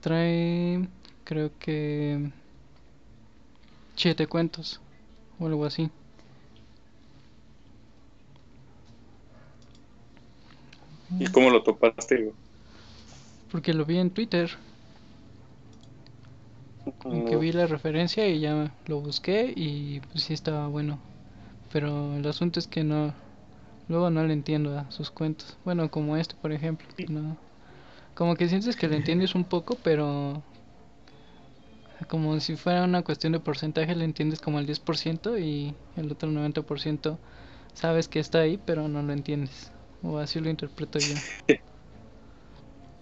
Trae, creo que 7 cuentos o algo así. ¿Y cómo lo topaste, güey? Porque lo vi en Twitter, como que Mm, vi la referencia y ya lo busqué y pues sí estaba bueno. Pero el asunto es que no, luego no le entiendo a sus cuentos. Bueno, como este, por ejemplo, que no, como que sientes que le entiendes un poco, pero como si fuera una cuestión de porcentaje, le entiendes como el 10% y el otro 90% sabes que está ahí, pero no lo entiendes. O así lo interpreto yo.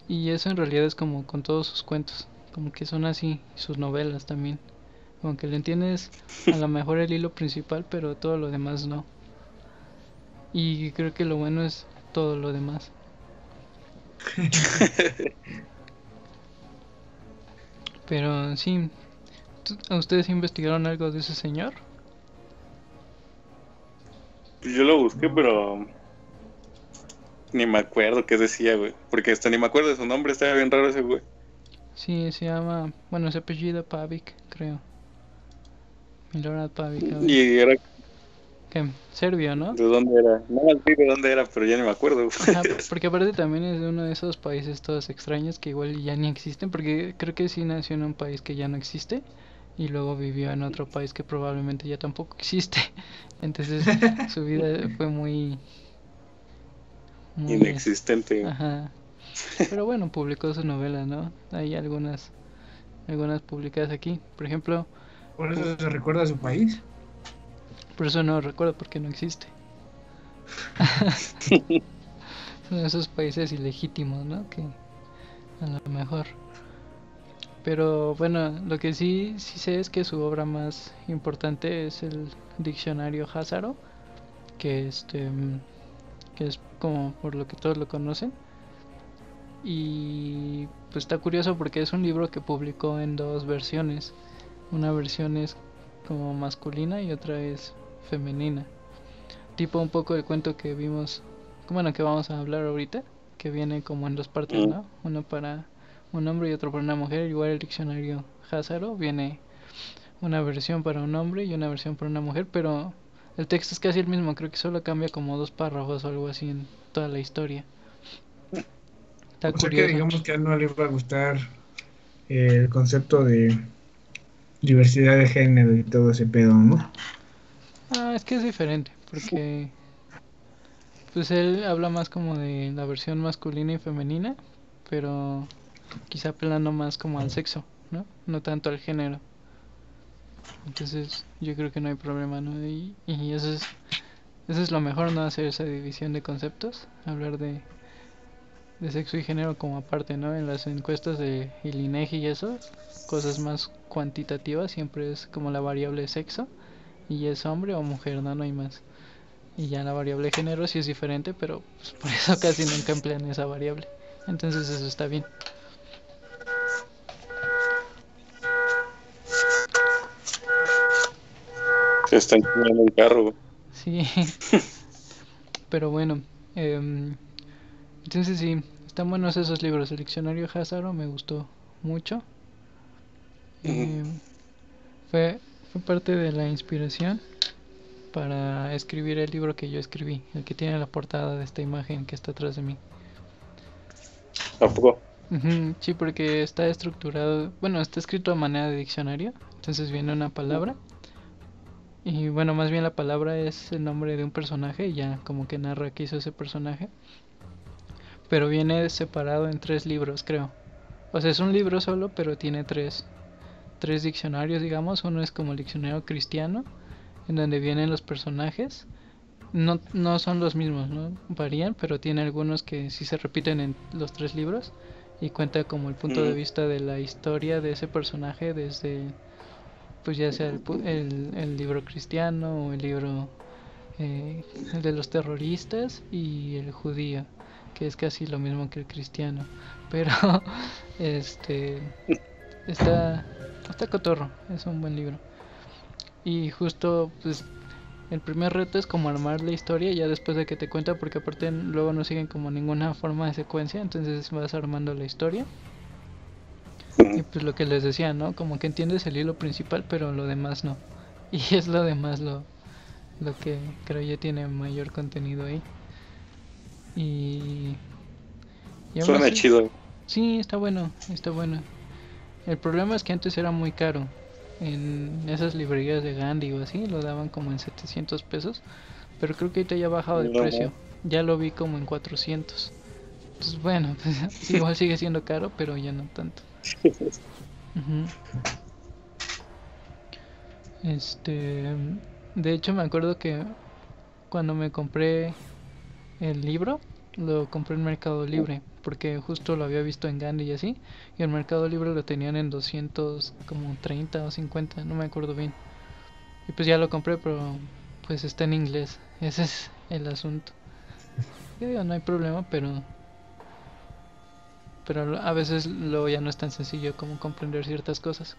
Y eso en realidad es como con todos sus cuentos, como que son así, sus novelas también. Como que le entiendes a lo mejor el hilo principal, pero todo lo demás no. Y creo que lo bueno es todo lo demás. Pero sí, ¿a ustedes investigaron algo de ese señor? Pues yo lo busqué, pero ni me acuerdo qué decía, güey. Porque hasta ni me acuerdo de su nombre, estaba bien raro ese güey. Sí, se llama, bueno, se apellida Pavic, creo. Milorad Pavic, a ver. Y era, ¿Qué? Serbio, ¿no? ¿de dónde era? No sé de dónde era, pero ya ni me acuerdo. Ajá, porque aparte también es de uno de esos países todos extraños que igual ya ni existen, porque creo que sí nació en un país que ya no existe y luego vivió en otro país que probablemente ya tampoco existe. Entonces su vida fue muy, muy, Inexistente. ajá. Pero bueno, publicó su novela, ¿no? Hay algunas publicadas aquí. Por ejemplo, Por pu- eso se recuerda a su país. por eso no recuerdo porque no existe. Son esos países ilegítimos, ¿no? Que a lo mejor. Pero bueno, lo que sí sé es que su obra más importante es el diccionario Házaro, que que es como por lo que todos lo conocen. Y pues está curioso porque es un libro que publicó en dos versiones. Una versión es como masculina y otra es femenina. Tipo un poco el cuento que vimos, bueno, que vamos a hablar ahorita, que viene como en dos partes, Mm. ¿no? Uno para un hombre y otro para una mujer. Igual el diccionario Házaro viene una versión para un hombre y una versión para una mujer, pero el texto es casi el mismo, creo que solo cambia como dos párrafos o algo así en toda la historia. Está O sea que curioso. digamos que a él no le iba a gustar el concepto de diversidad de género y todo ese pedo, ¿no? Ah, es que es diferente, porque pues él habla más como de la versión masculina y femenina, pero quizá apelando más como al sexo, ¿no? No tanto al género. Entonces yo creo que no hay problema, ¿no? Y eso es lo mejor, no hacer esa división de conceptos, hablar de sexo y género como aparte, ¿no? En las encuestas de el INEGI y eso, cosas más cuantitativas siempre es como la variable sexo y es hombre o mujer, ¿no? No hay más. Y ya la variable género sí es diferente, pero pues, por eso casi nunca emplean esa variable. Entonces eso está bien. Se está enseñando el carro, güey. Sí, pero bueno. em, entonces sí, están buenos esos libros. El diccionario Hazaro me gustó mucho. Mm. Em, fue, fue parte de la inspiración para escribir el libro que yo escribí, el que tiene la portada de esta imagen que está atrás de mí. ¿A poco? Ujú, sí, porque está estructurado, bueno, está escrito a manera de diccionario, entonces viene una palabra y bueno, más bien la palabra es el nombre de un personaje y ya como que narra qué hizo ese personaje, pero viene separado en tres libros, creo. O sea, es un libro solo, pero tiene tres diccionarios, digamos. Uno es como el diccionario cristiano, en donde vienen los personajes. No son los mismos, ¿no? Varían, pero tiene algunos que sí se repiten en los tres libros y cuenta como el punto de Mm. vista de la historia de ese personaje desde, pues ya sea el libro cristiano o el libro, el de los terroristas y el judío, que es casi lo mismo que el cristiano, pero este está, está cotorro, es un buen libro. Y justo pues el primer reto es como armar la historia ya después de que te cuenta, porque aparte luego no siguen como ninguna forma de secuencia, entonces vas armando la historia Y pues lo que les decía, ¿no? Como que entiendes el hilo principal, pero lo demás no. Y es lo demás lo que creo yo tiene mayor contenido ahí. Y, y aún Suena así, chido. sí, está bueno, está bueno. El problema es que antes era muy caro. En esas librerías de Gandhi o así lo daban como en 700 pesos. Pero creo que ahorita ya ha bajado de No, precio. Ya lo vi como en 400. Pues bueno, pues, sí, igual sigue siendo caro, pero ya no tanto. Ujú. Este, de hecho me acuerdo que cuando me compré el libro, lo compré en Mercado Libre, porque justo lo había visto en Gandhi y así, y en Mercado Libre lo tenían en 200, como 30 o 50, no me acuerdo bien. Y pues ya lo compré, pero pues está en inglés, ese es el asunto. Yo digo, no hay problema, pero a veces luego ya no es tan sencillo como comprender ciertas cosas.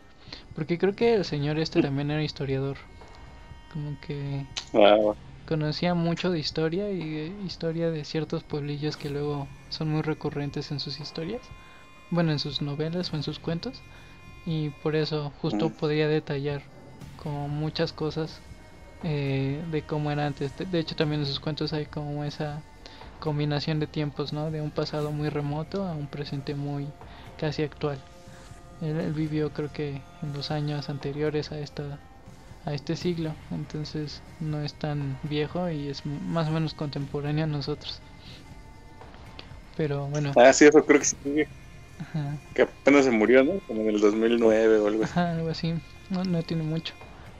Porque creo que el señor este también era historiador, como que ah, conocía mucho de historia y historia de ciertos pueblillos que luego son muy recurrentes en sus historias, bueno, en sus novelas o en sus cuentos, y por eso justo podría detallar como muchas cosas de cómo era antes. De hecho, también en sus cuentos hay como esa combinación de tiempos, ¿no? De un pasado muy remoto a un presente muy casi actual. Él vivió creo que en los años anteriores a este siglo, entonces no es tan viejo y es más o menos contemporáneo a nosotros. Pero bueno, sí, eso creo que sí. ajá, Que apenas se murió, ¿no? Como en el 2009 o algo así. ajá, algo así, no, no tiene mucho.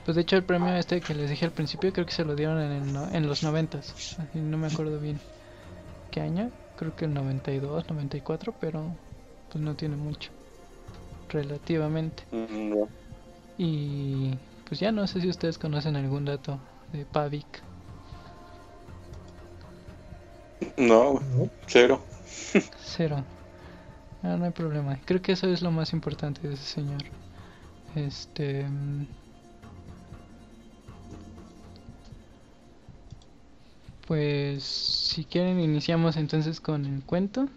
Pues de hecho el premio este que les dije al principio creo que se lo dieron en los noventas, así no me acuerdo bien qué año, creo que el 92, 94, pero pues no tiene mucho, relativamente. No, Y pues ya no sé si ustedes conocen algún dato de Pavik. no, ¿no? cero. Cero. Ah, no hay problema. Creo que eso es lo más importante de ese señor. Este, pues si quieren iniciamos entonces con el cuento.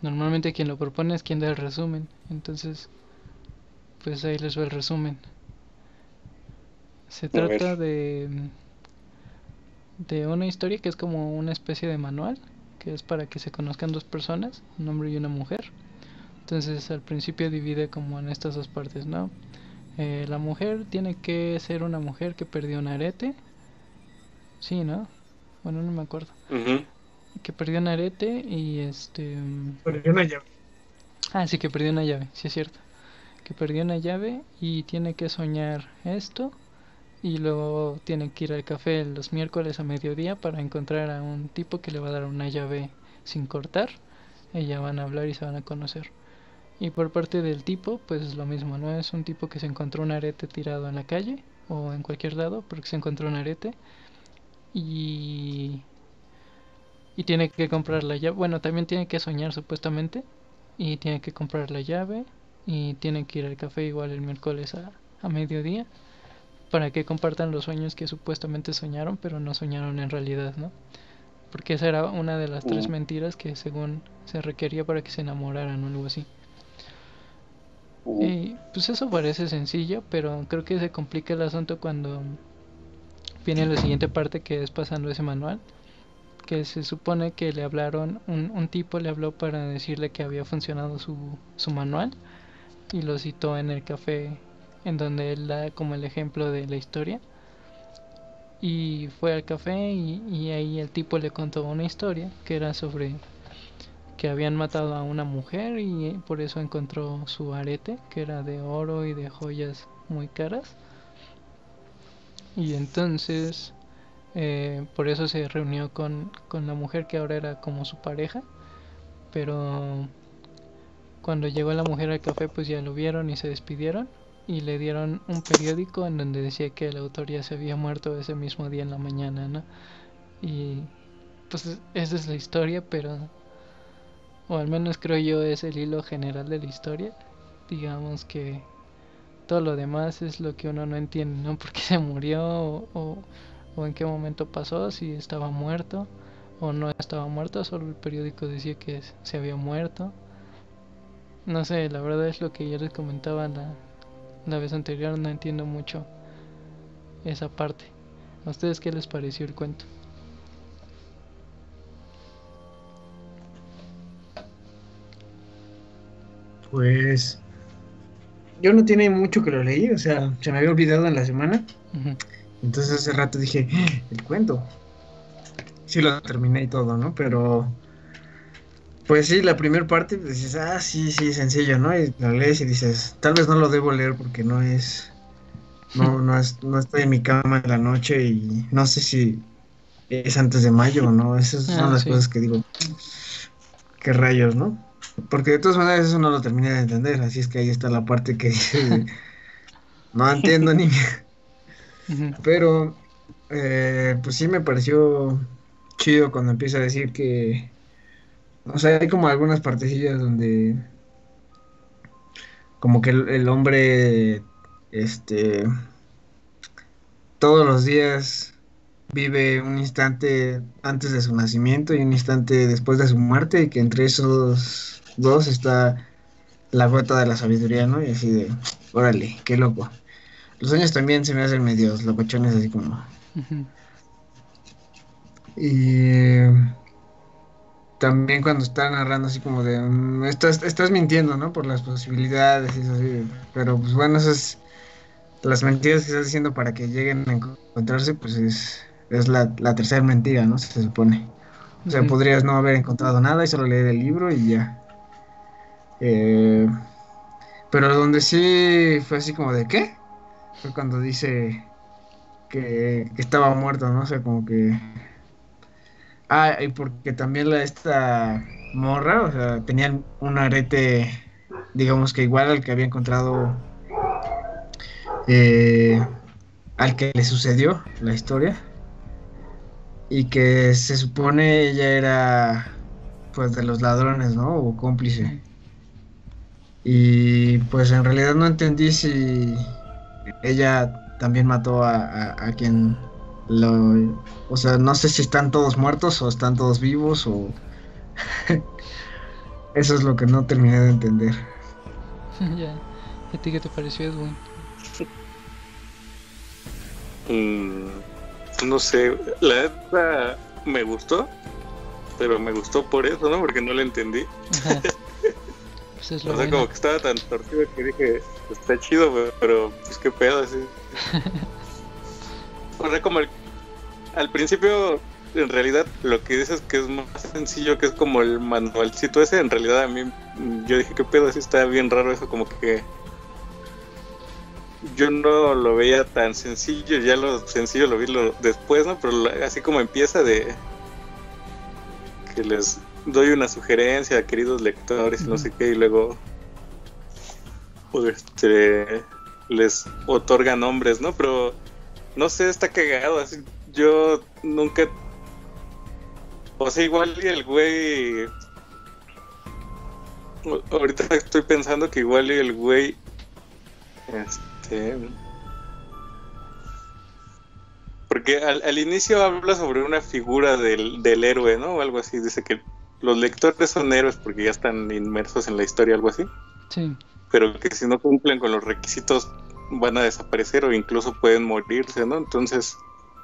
Normalmente quien lo propone es quien da el resumen. Entonces, pues ahí les va el resumen. Se A ver. trata de una historia que es como una especie de manual, que es para que se conozcan dos personas, un hombre y una mujer. Entonces al principio divide como en estas dos partes, ¿no? La mujer tiene que ser una mujer que perdió un arete. Sí, ¿no? Bueno, no me acuerdo. Ujú. Que perdió un arete y Porque una llave. Ah, sí, que perdió una llave, sí es cierto. Que perdió una llave y tiene que soñar esto. Y luego tiene que ir al café los miércoles a mediodía para encontrar a un tipo que le va a dar una llave sin cortar. Ella van a hablar y se van a conocer. Y por parte del tipo, pues es lo mismo, ¿no? Es un tipo que se encontró un arete tirado en la calle o en cualquier lado, porque se encontró un arete y, y tiene que comprar la llave. Bueno, también tiene que soñar supuestamente y tiene que comprar la llave y tiene que ir al café igual el miércoles a mediodía para que compartan los sueños que supuestamente soñaron, pero no soñaron en realidad, ¿no? Porque esa era una de las tres mentiras que según se requería para que se enamoraran o algo así. Y pues eso parece sencillo, pero creo que se complica el asunto cuando viene la siguiente parte, que es pasando ese manual, que se supone que le hablaron, un tipo le habló para decirle que había funcionado su manual y lo citó en el café en donde él da como el ejemplo de la historia. Y fue al café y ahí el tipo le contó una historia que era sobre que habían matado a una mujer y por eso encontró su arete, que era de oro y de joyas muy caras. Y entonces por eso se reunió con la mujer que ahora era como su pareja. Pero cuando llegó la mujer al café pues ya lo vieron y se despidieron. Y le dieron un periódico en donde decía que el autor ya se había muerto ese mismo día en la mañana, ¿no? Y pues esa es la historia, pero o al menos creo yo es el hilo general de la historia. Digamos que todo lo demás es lo que uno no entiende, ¿no? ¿Por qué se murió? O en qué momento pasó, si estaba muerto o no estaba muerto, solo el periódico decía que se había muerto. No sé, la verdad es lo que yo les comentaba la vez anterior, no entiendo mucho esa parte. ¿A ustedes qué les pareció el cuento? Pues yo no tiene mucho que lo leí, o sea, se me había olvidado en la semana. Ujú. Entonces hace rato dije, el cuento. Sí lo terminé y todo, ¿no? Pero, pues sí, la primera parte, pues dices, ah, sí, sí, sencillo, ¿no? Y lo lees y dices, tal vez no lo debo leer porque no estoy en mi cama en la noche y no sé si es antes de mayo o no. Esas son Ah, las sí. cosas que digo, qué rayos, ¿no? Porque de todas maneras eso no lo terminé de entender, así es que ahí está la parte que dices, no entiendo ni... Ujú. Pero, pues sí me pareció chido cuando empieza a decir que, o sea, hay como algunas partecillas donde como que el hombre, este, todos los días vive un instante antes de su nacimiento y un instante después de su muerte, y que entre esos dos está la gota de la sabiduría, ¿no? Y así de, órale, qué loco. Los sueños también se me hacen medios locochones, así como. Ujú. Y también cuando está narrando así como de, estás mintiendo, ¿no? Por las posibilidades y eso así. Pero pues bueno, las mentiras que estás diciendo para que lleguen a encontrarse, pues es la tercera mentira, ¿no? Se supone. O sea, Ujú. podrías no haber encontrado nada y solo leer el libro y ya. Eh, pero donde sí fue así como de, ¿qué? Fue cuando dice que estaba muerto, ¿no? O sea, como que... Ah, y porque también esta morra, o sea, tenían un arete, digamos que igual al que había encontrado, eh, al que le sucedió la historia, y que se supone ella era, pues, de los ladrones, ¿no? O cómplice. Ujú. Y pues en realidad no entendí si ella también mató a quien lo... O sea, no sé si están todos muertos o están todos vivos o... Eso es lo que no terminé de entender. Ya. ¿Y a ti qué te pareció, Edwin? Mm, no sé, la neta me gustó, pero me gustó por eso, ¿no? Porque no lo entendí. Ajá. Pues es lo O sea, bueno. como que estaba tan torcido que dije, está chido, pero pues qué pedo, así. O sea, como al principio, en realidad, lo que dices que es más sencillo, que es como el manualcito ese, en realidad a mí, yo dije, qué pedo, así está bien raro eso, como que yo no lo veía tan sencillo, ya lo sencillo lo vi después, ¿no? Pero así como empieza de que les doy una sugerencia, queridos lectores, y no sé qué, y luego pues, les otorga nombres, ¿no? Pero no sé, está cagado, así yo nunca, o sea, igual y el güey, ahorita estoy pensando que igual y el güey, porque al inicio habla sobre una figura del héroe, ¿no? O algo así, dice que los lectores son héroes porque ya están inmersos en la historia, algo así, Sí. pero que si no cumplen con los requisitos van a desaparecer o incluso pueden morirse, ¿no? Entonces,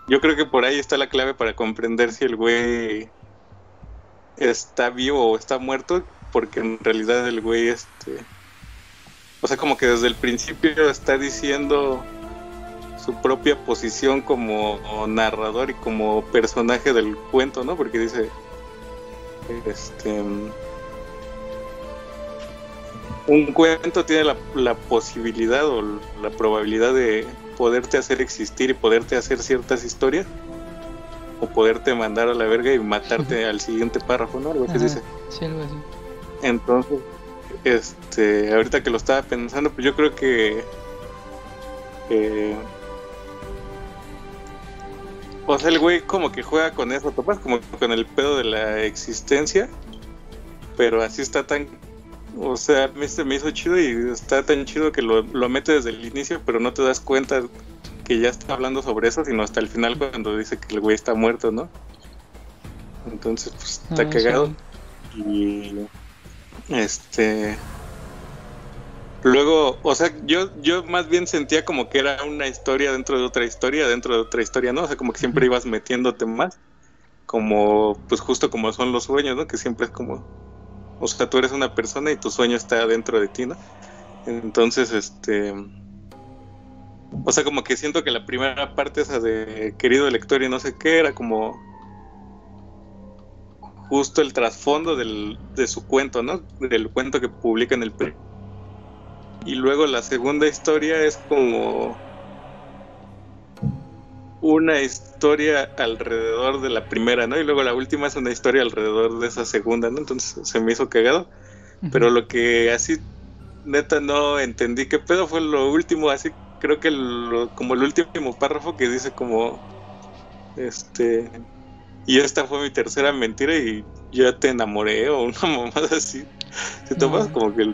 yo creo que por ahí está la clave para comprender si el güey está vivo o está muerto, porque en realidad el güey, o sea, como que desde el principio está diciendo su propia posición como narrador y como personaje del cuento, ¿no? Porque dice, un cuento tiene la posibilidad o la probabilidad de poderte hacer existir y poderte hacer ciertas historias, o poderte mandar a la verga y matarte al siguiente párrafo, ¿no? Algo que Ajá. dice. Sí, algo así. Entonces, ahorita que lo estaba pensando, pues yo creo que o sea, el güey como que juega con eso, topas como con el pedo de la existencia, pero así está tan, o sea, a mí se me hizo chido y está tan chido que lo mete desde el inicio, pero no te das cuenta que ya está hablando sobre eso, sino hasta el final cuando dice que el güey está muerto, ¿no? Entonces, pues está cagado. Sí. Y Luego, o sea, yo más bien sentía como que era una historia dentro de otra historia, dentro de otra historia, ¿no? O sea, como que siempre ibas metiéndote más, como, pues justo como son los sueños, ¿no? Que siempre es como, o sea, tú eres una persona y tu sueño está dentro de ti, ¿no? Entonces, o sea, como que siento que la primera parte esa de querido lector y no sé qué, era como justo el trasfondo de su cuento, ¿no? Del cuento que publica en el y luego la segunda historia es como una historia alrededor de la primera, ¿no? Y luego la última es una historia alrededor de esa segunda, ¿no? Entonces se me hizo cagado. Pero lo que así neta no entendí qué pedo fue lo último, así creo que como el último párrafo que dice como y esta fue mi tercera mentira y ya te enamoré o una mamada así. Si tomas No, como que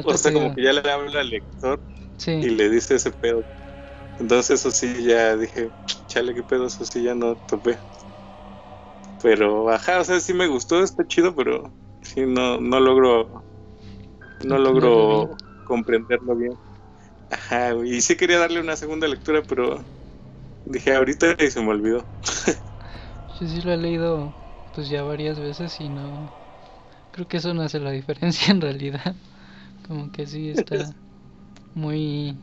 o te sea, como digo. que ya le habla al lector Sí, y le dice ese pedo. Entonces eso sí ya dije, chale, qué pedo, eso sí ya no topé. Pero ajá, o sea, sí me gustó, está chido, pero sí no entenderlo bien. logro comprenderlo bien. Ajá, güey, y sí quería darle una segunda lectura, pero dije ahorita y se me olvidó. Yo sí lo he leído pues ya varias veces y no... Creo que eso no hace la diferencia en realidad. Como que sí está muy...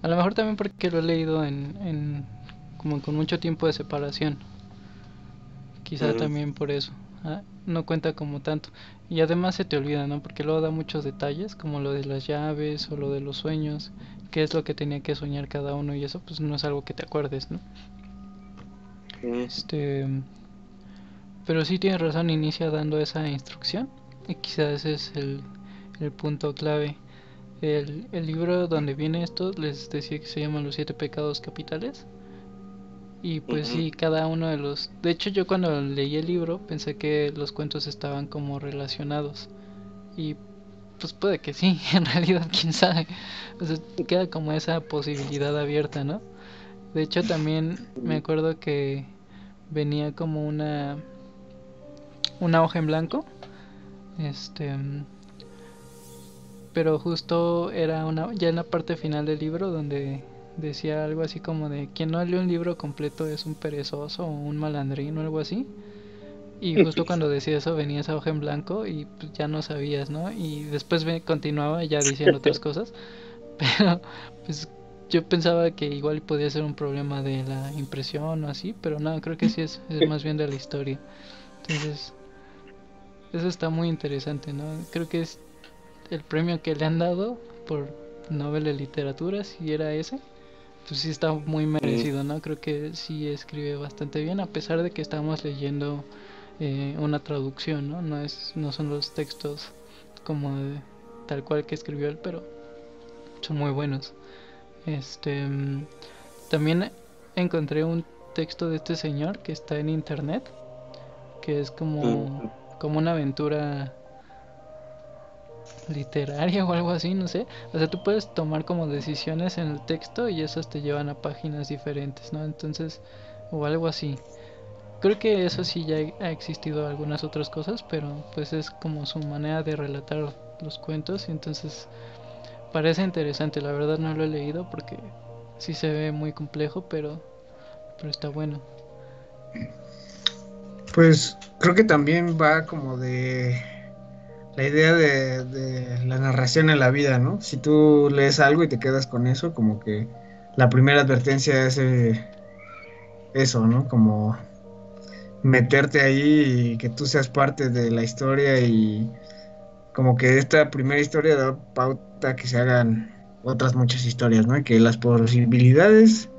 A lo mejor también porque lo he leído como con mucho tiempo de separación. Quizá Ujú. también por eso. No cuenta como tanto. Y además se te olvida, ¿no? Porque luego da muchos detalles, como lo de las llaves o lo de los sueños, qué es lo que tenía que soñar cada uno y eso pues no es algo que te acuerdes, ¿no? Ujú. Este, pero sí tienes razón, inicia dando esa instrucción y quizás ese es el punto clave. El libro donde viene esto les decía que se llama Los Siete Pecados Capitales. Y pues Ujú. sí, cada uno de los... De hecho yo cuando leí el libro pensé que los cuentos estaban como relacionados. Y pues puede que sí, en realidad quién sabe. O sea, queda como esa posibilidad abierta, ¿no? De hecho también me acuerdo que venía como una hoja en blanco. Este, pero justo era ya en la parte final del libro donde decía algo así como de quien no lee un libro completo es un perezoso o un malandrín o algo así. Y justo cuando decía eso venía esa hoja en blanco y pues ya no sabías, ¿no? Y después continuaba ya diciendo otras cosas, pero pues yo pensaba que igual podía ser un problema de la impresión o así, pero no, creo que sí es más bien de la historia. Entonces, eso está muy interesante, ¿no? Creo que es el premio que le han dado por novela de literatura, si era ese, pues sí está muy Ujú. merecido, ¿no? Creo que sí escribe bastante bien, a pesar de que estamos leyendo una traducción, ¿no? No son los textos como tal cual que escribió él, pero son muy buenos. Este, también encontré un texto de este señor que está en internet, que es Ujú. como una aventura literaria o algo así, no sé. O sea, tú puedes tomar como decisiones en el texto y esas te llevan a páginas diferentes, ¿no? Entonces, o algo así. Creo que eso sí ya ha existido algunas otras cosas, pero pues es como su manera de relatar los cuentos y entonces parece interesante. La verdad no lo he leído porque sí se ve muy complejo, pero está bueno. Pues creo que también va como de la idea de la narración en la vida, ¿no? Si tú lees algo y te quedas con eso, como que la primera advertencia es eso, ¿no? Como meterte ahí y que tú seas parte de la historia y como que esta primera historia da pauta a que se hagan otras muchas historias, ¿no? Y que las posibilidades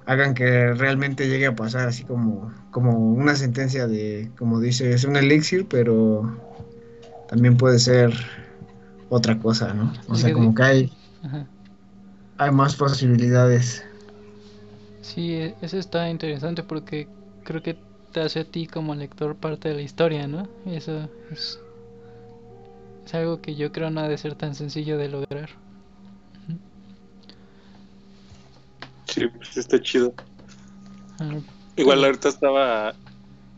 hagan que realmente llegue a pasar, así como una sentencia de, como dice, es un elixir, pero también puede ser otra cosa, ¿no? O Así sea, que como que ajá. hay más posibilidades. Sí, eso está interesante porque creo que te hace a ti como lector parte de la historia, ¿no? Y eso es algo que yo creo no ha de ser tan sencillo de lograr. Sí, pues está chido. Ah, Igual pero ahorita estaba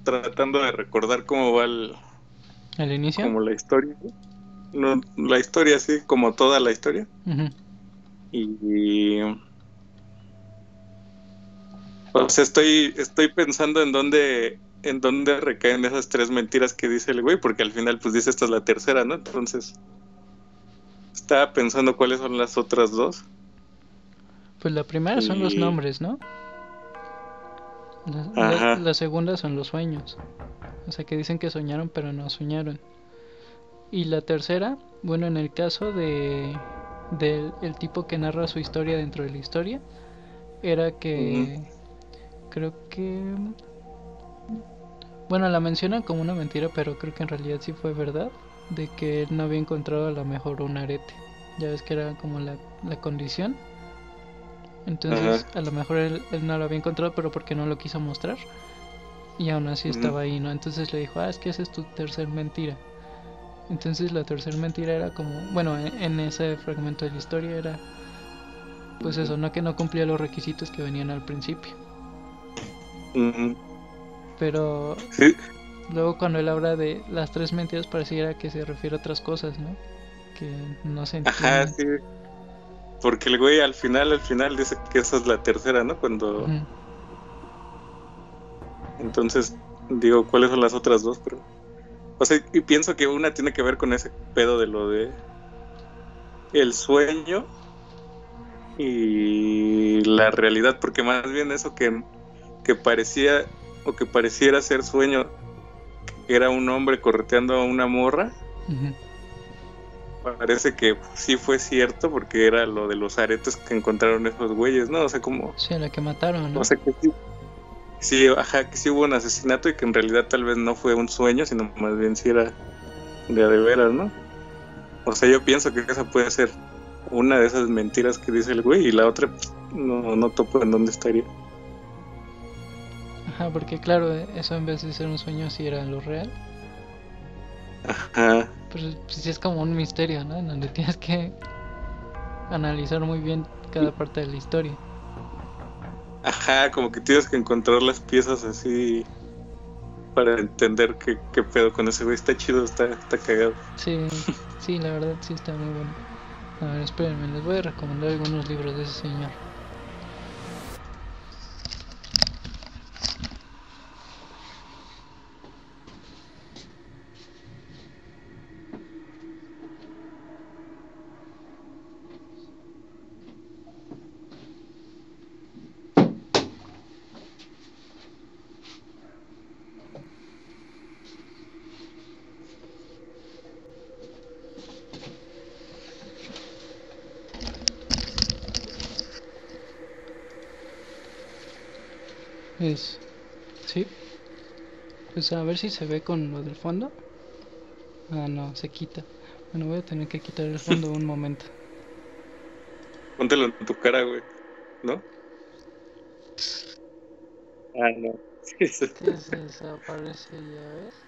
tratando de recordar cómo va al inicio, como la historia. no, la historia así como toda la historia. Ujú. Y o sea, estoy pensando en dónde recaen esas tres mentiras que dice el güey, porque al final pues dice esta es la tercera, ¿no? Entonces, estaba pensando cuáles son las otras dos. Pues la primera son los Y nombres, ¿no? ajá, La segunda son los sueños. O sea, que dicen que soñaron, pero no soñaron. Y la tercera, bueno, en el caso del el tipo que narra su historia dentro de la historia, era ujú, que creo que, bueno, la mencionan como una mentira, pero creo que en realidad sí fue verdad, de que él no había encontrado a lo mejor un arete. Ya ves que era como la condición. ajá, Entonces, a lo mejor él no lo había encontrado, pero porque no lo quiso mostrar. Y aún así ujú, estaba ahí, ¿no? Entonces le dijo, es que esa es tu tercer mentira. Entonces la tercera mentira era como, bueno, en ese fragmento de la historia era, pues ujú, eso, no que no cumplía los requisitos que venían al principio. ujú. Pero Sí, luego cuando él habla de las tres mentiras pareciera que se refiere a otras cosas, ¿no? Que no se ajá, entienden. sí, porque el güey al final dice que esa es la tercera, ¿no? Cuando, Ujú. entonces, digo, ¿cuáles son las otras dos? Pero, o sea, y pienso que una tiene que ver con ese pedo de lo de el sueño y la realidad, porque más bien eso que parecía o que pareciera ser sueño, que era un hombre correteando a una morra, Ujú. parece que sí fue cierto porque era lo de los aretes que encontraron esos güeyes, ¿no? O sea, como, Sí, a la que mataron, o ¿no? sea que sí, sí, ajá, que sí hubo un asesinato y que en realidad tal vez no fue un sueño, sino más bien sí era de veras, ¿no? O sea, yo pienso que esa puede ser una de esas mentiras que dice el güey y la otra pues, no topo en dónde estaría. Ajá, porque claro, eso en vez de ser un sueño sí era lo real. Ajá, Pero pues sí es como un misterio, ¿no? En donde tienes que analizar muy bien cada parte de la historia. ajá, como que tienes que encontrar las piezas así para entender qué pedo con ese güey. Está chido, está cagado. Sí, sí, la verdad sí está muy bueno. A ver, espérenme, les voy a recomendar algunos libros de ese señor. Es, sí, pues a ver si se ve con lo del fondo. Ah, no, se quita. Bueno, voy a tener que quitar el fondo un momento. Póntelo en tu cara, güey, ¿no? Ah, no. ¿Qué se desaparece ya ves?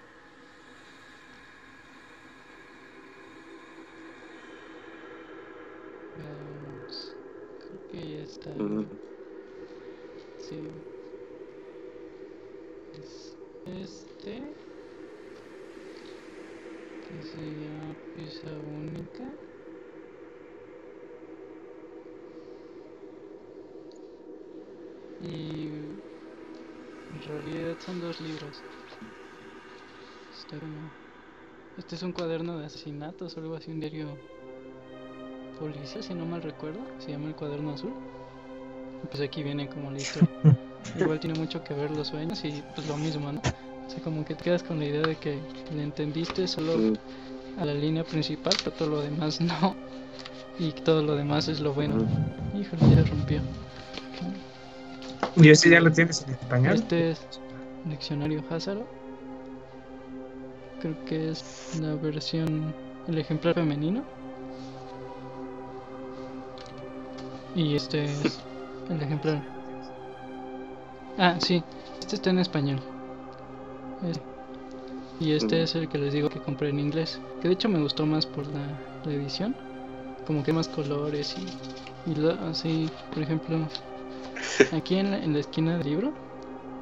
Veamos. Creo que ya está. Mm, Sí, es este que se llama pieza única. Y en realidad son dos libros. Está como... Este es un cuaderno de asesinatos o algo así, un diario policía, si no mal recuerdo. Se llama El Cuaderno Azul. Y pues aquí viene como la historia. Igual tiene mucho que ver los sueños y pues lo mismo, ¿no? O sea, como que te quedas con la idea de que le entendiste solo mm, a la línea principal, pero todo lo demás no. Y todo lo demás es lo bueno. mm. Híjole, ya se rompió. ¿Y ese ya lo tienes en español? Este es Diccionario Hazaro. Creo que es la versión, el ejemplar femenino. Y este es el ejemplar. Ah, sí, este está en español. Este. Y este Mm. es el que les digo que compré en inglés. Que de hecho me gustó más por la edición. Como que hay más colores así, por ejemplo, aquí en la esquina del libro,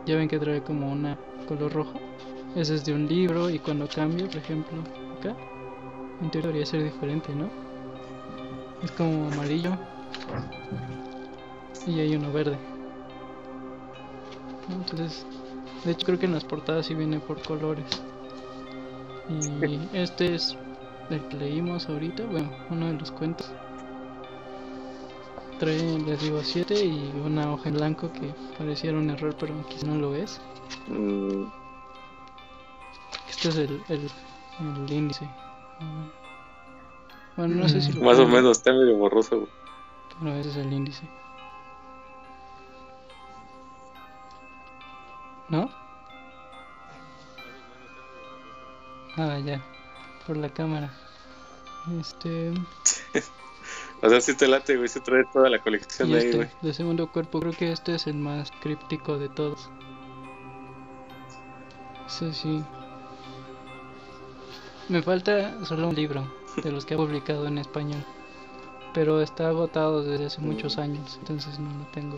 ya ven que trae como una color rojo. Ese es de un libro y cuando cambio, por ejemplo, acá, En teoría debería ser diferente, ¿no? Es como amarillo y hay uno verde, ¿no? Entonces, de hecho creo que en las portadas sí viene por colores. Y este es el que leímos ahorita, bueno, uno de los cuentos. Trae, les digo, 7 y una hoja en blanco que pareciera un error, pero quizá no lo es. Este es el índice. Bueno, no sé si lo Más o pueden ver, menos, está medio borroso, güey. pero ese es el índice. ¿No? Ah, ya, por la cámara. O sea, sí te late, güey, sí trae toda la colección Y ahí, güey. de segundo cuerpo, creo que este es el más críptico de todos. Sí. Me falta solo un libro de los que ha publicado en español, pero está agotado desde hace muchos años, entonces no lo tengo.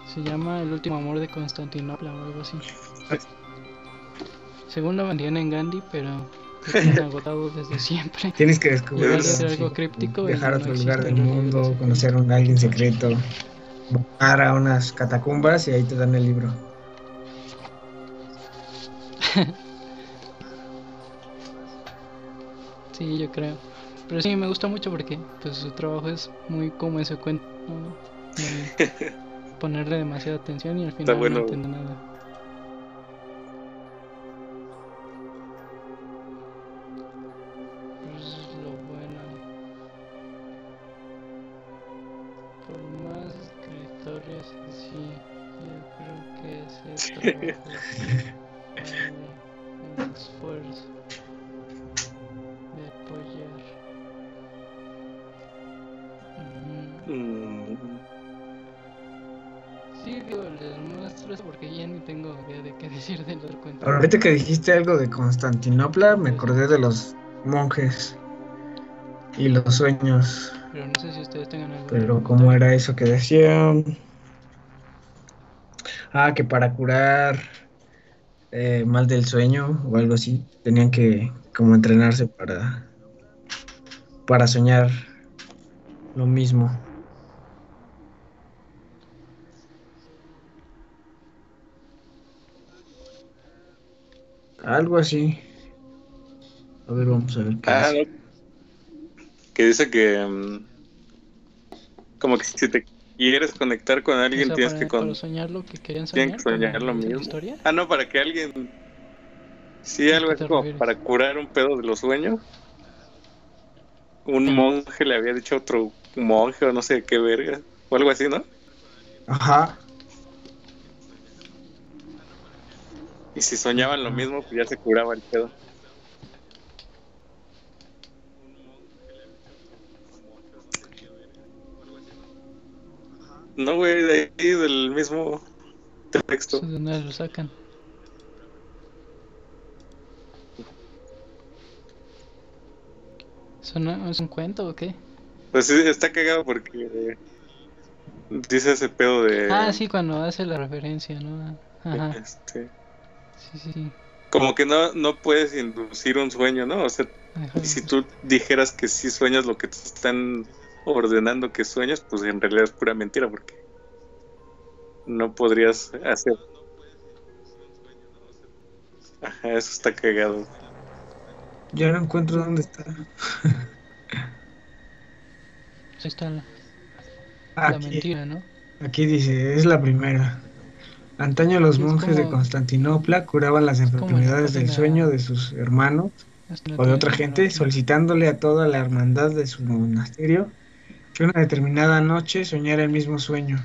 Se llama El último amor de Constantinopla o algo así. Según lo vendían en Gandhi, pero lo tienen agotado desde siempre. Tienes que Llegar a descubrirlo, ser sí, algo críptico y viajar a no otro existe lugar del en realidad ese mundo, libro. conocer a alguien secreto, bajar a unas catacumbas y ahí te dan el libro. Sí, yo creo. Pero sí, me gusta mucho porque pues su trabajo es muy como ese cuento, ¿no? De ponerle demasiada atención y al Está final bueno, no güey. entiendo nada. Pues lo bueno. Por más escritores, sí, yo creo que ese trabajo vale el esfuerzo de apoyar. Sí, digo, les muestro eso porque ya ni tengo idea de qué decir del otro cuento. Ahorita que dijiste algo de Constantinopla, me acordé de los monjes y los sueños. Pero no sé si ustedes tengan algún Pero ¿cómo comentario. era eso que decían? Ah, que para curar mal del sueño o algo así, tenían que como entrenarse para soñar lo mismo. Algo así. A ver, vamos a ver qué Ah, dice. no, que dice que como que si te quieres conectar con O alguien sea, para soñar lo que querían tienen que soñar, soñar como lo dice la mismo. historia. Ah, no, para que alguien, sí, ¿A algo qué así te como refieres? para curar un pedo de los sueños. Un Sí. monje le había dicho a otro monje o no sé qué verga, o algo así, ¿no? Ajá. Y si soñaban lo mismo, pues ya se curaba el pedo. No, güey, de ahí del mismo ¿Eso texto. de dónde lo sacan? ¿Es un cuento o qué? Pues sí, está cagado porque dice ese pedo Ah, de sí, cuando hace la referencia, ¿no? Ajá, este sí. como que no puedes inducir un sueño, ¿no? O sea, Déjalo y si busco. tú dijeras que sí sueñas lo que te están ordenando que sueñes, pues en realidad es pura mentira porque no podrías hacer. Ajá, eso está cagado. Ya no encuentro dónde está. Pues ahí está la Aquí, mentira, ¿no? aquí dice, es la primera. Antaño los Sí, monjes de Constantinopla curaban las es como en la enfermedades del sueño página. de sus hermanos Esto no o de tiene otra como la gente, primera. solicitándole a toda la hermandad de su monasterio que una determinada noche soñara el mismo sueño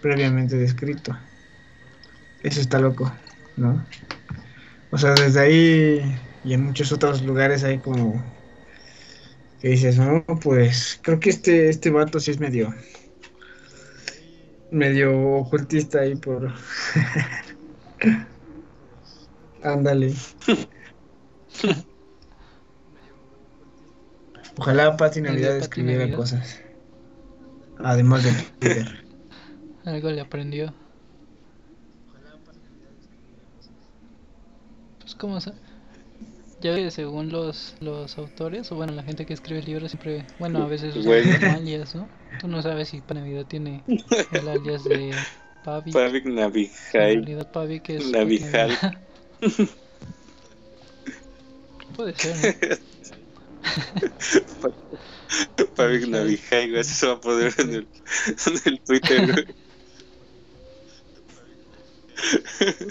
previamente descrito. Eso está loco, ¿no? O sea, desde ahí y en muchos otros lugares hay como que dices, no, pues creo que este vato sí es medio ocultista ahí por... Ándale. Ojalá Pati El de Navidad Pati escribiera Navidad. cosas, además de Twitter. Algo le aprendió. Pues como Ya que según los autores, o bueno, la gente que escribe libros siempre, bueno, a veces usan Bueno, como alias, ¿no? Tú no sabes si Navidad tiene el alias de Pavik, Pavik si en Navijai, realidad Pavik es Pavik Navijal, Navidad. Puede ser, ¿no? Pavik Navijai. Navijai, güey, así se va a poder en el Twitter, güey.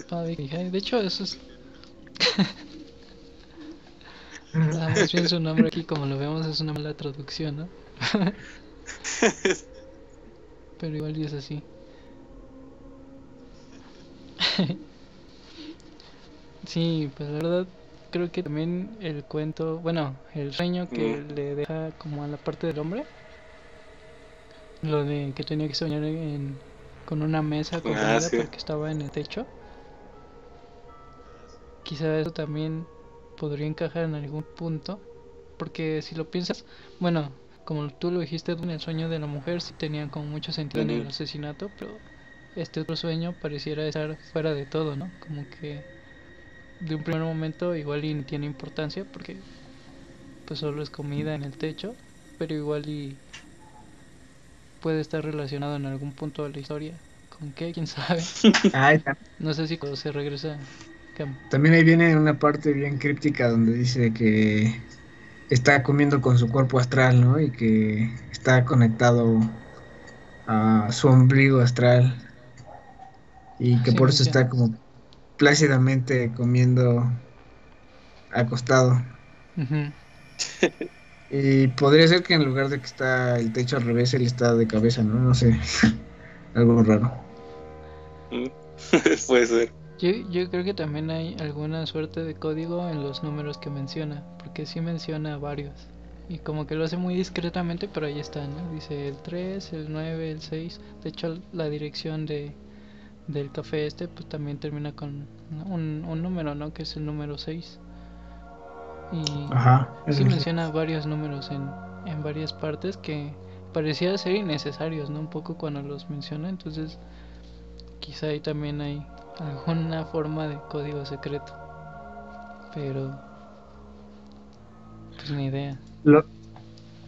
Pavik Navijai. De hecho, eso es más bien su nombre aquí, como lo vemos, es una mala traducción, ¿no? Pero igual y es así. Sí, pues la verdad creo que también el cuento, bueno, el sueño Mm, que le deja como a la parte del hombre, lo de que tenía que soñar con una mesa con ah, comida sí. porque estaba en el techo, quizá eso también podría encajar en algún punto, porque si lo piensas, bueno, como tú lo dijiste, en el sueño de la mujer sí tenía como mucho sentido en el Ujú. asesinato, pero este otro sueño pareciera estar fuera de todo, ¿no? Como que de un primer momento igual y no tiene importancia porque pues solo es comida en el techo, pero igual y puede estar relacionado en algún punto de la historia. ¿Con qué? ¿Quién sabe? Ay, No sé si cuando se regresa Cam. también ahí viene una parte bien críptica donde dice que está comiendo con su cuerpo astral, ¿no? Y que está conectado a su ombligo astral y que Sí por eso menciona. está como plácidamente comiendo acostado. Ujú. Y podría ser que en lugar de que está el techo al revés, él está de cabeza, ¿no? No sé, algo raro. Mm. Puede ser. Yo creo que también hay alguna suerte de código en los números que menciona, porque sí menciona varios. Y como que lo hace muy discretamente, pero ahí está, ¿no? Dice el 3 el 9 el 6. De hecho, la dirección del café este, pues también termina con un número, ¿no? Que es el número 6. Y Ajá, sí eso sí. menciona varios números en varias partes que parecía ser innecesarios, ¿no? Un poco cuando los menciona, entonces quizá ahí también hay alguna forma de código secreto, pero pues ni idea. Lo,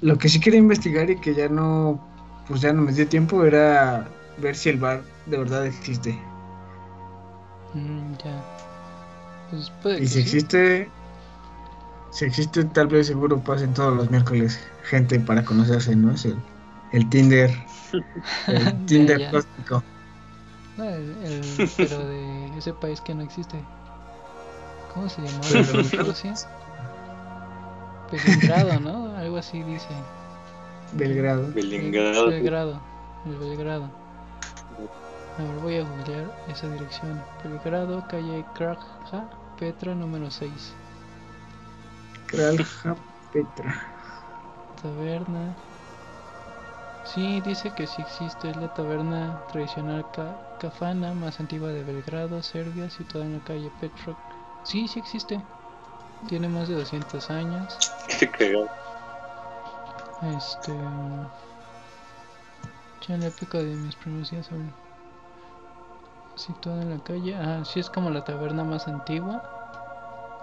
lo que sí quería investigar y que ya no, pues ya no me dio tiempo era ver si el bar de verdad existe. Ya, pues puede Y que sí. si existe, tal vez seguro pasen todos los miércoles gente para conocerse, ¿no? Es el Tinder, el De Tinder allá, cósmico. no, pero de ese país que no existe. ¿Cómo se llamaba? Pero Rusia. Pelingrado, ¿no? Algo así dice. Belgrado. Belingrado. Belgrado, el Belgrado. A ver, voy a googlear esa dirección. Belgrado, calle Kraja, Petra número 6. Kralja Petra. Taberna. Sí, dice que sí existe. Es la taberna tradicional cafana más antigua de Belgrado, Serbia, situada en la calle Petra. Sí, sí existe. Tiene más de 200 años. Qué cagado. Este. Ya en la época de mis primeros días situada en la calle. Ah, sí, es como la taberna más antigua.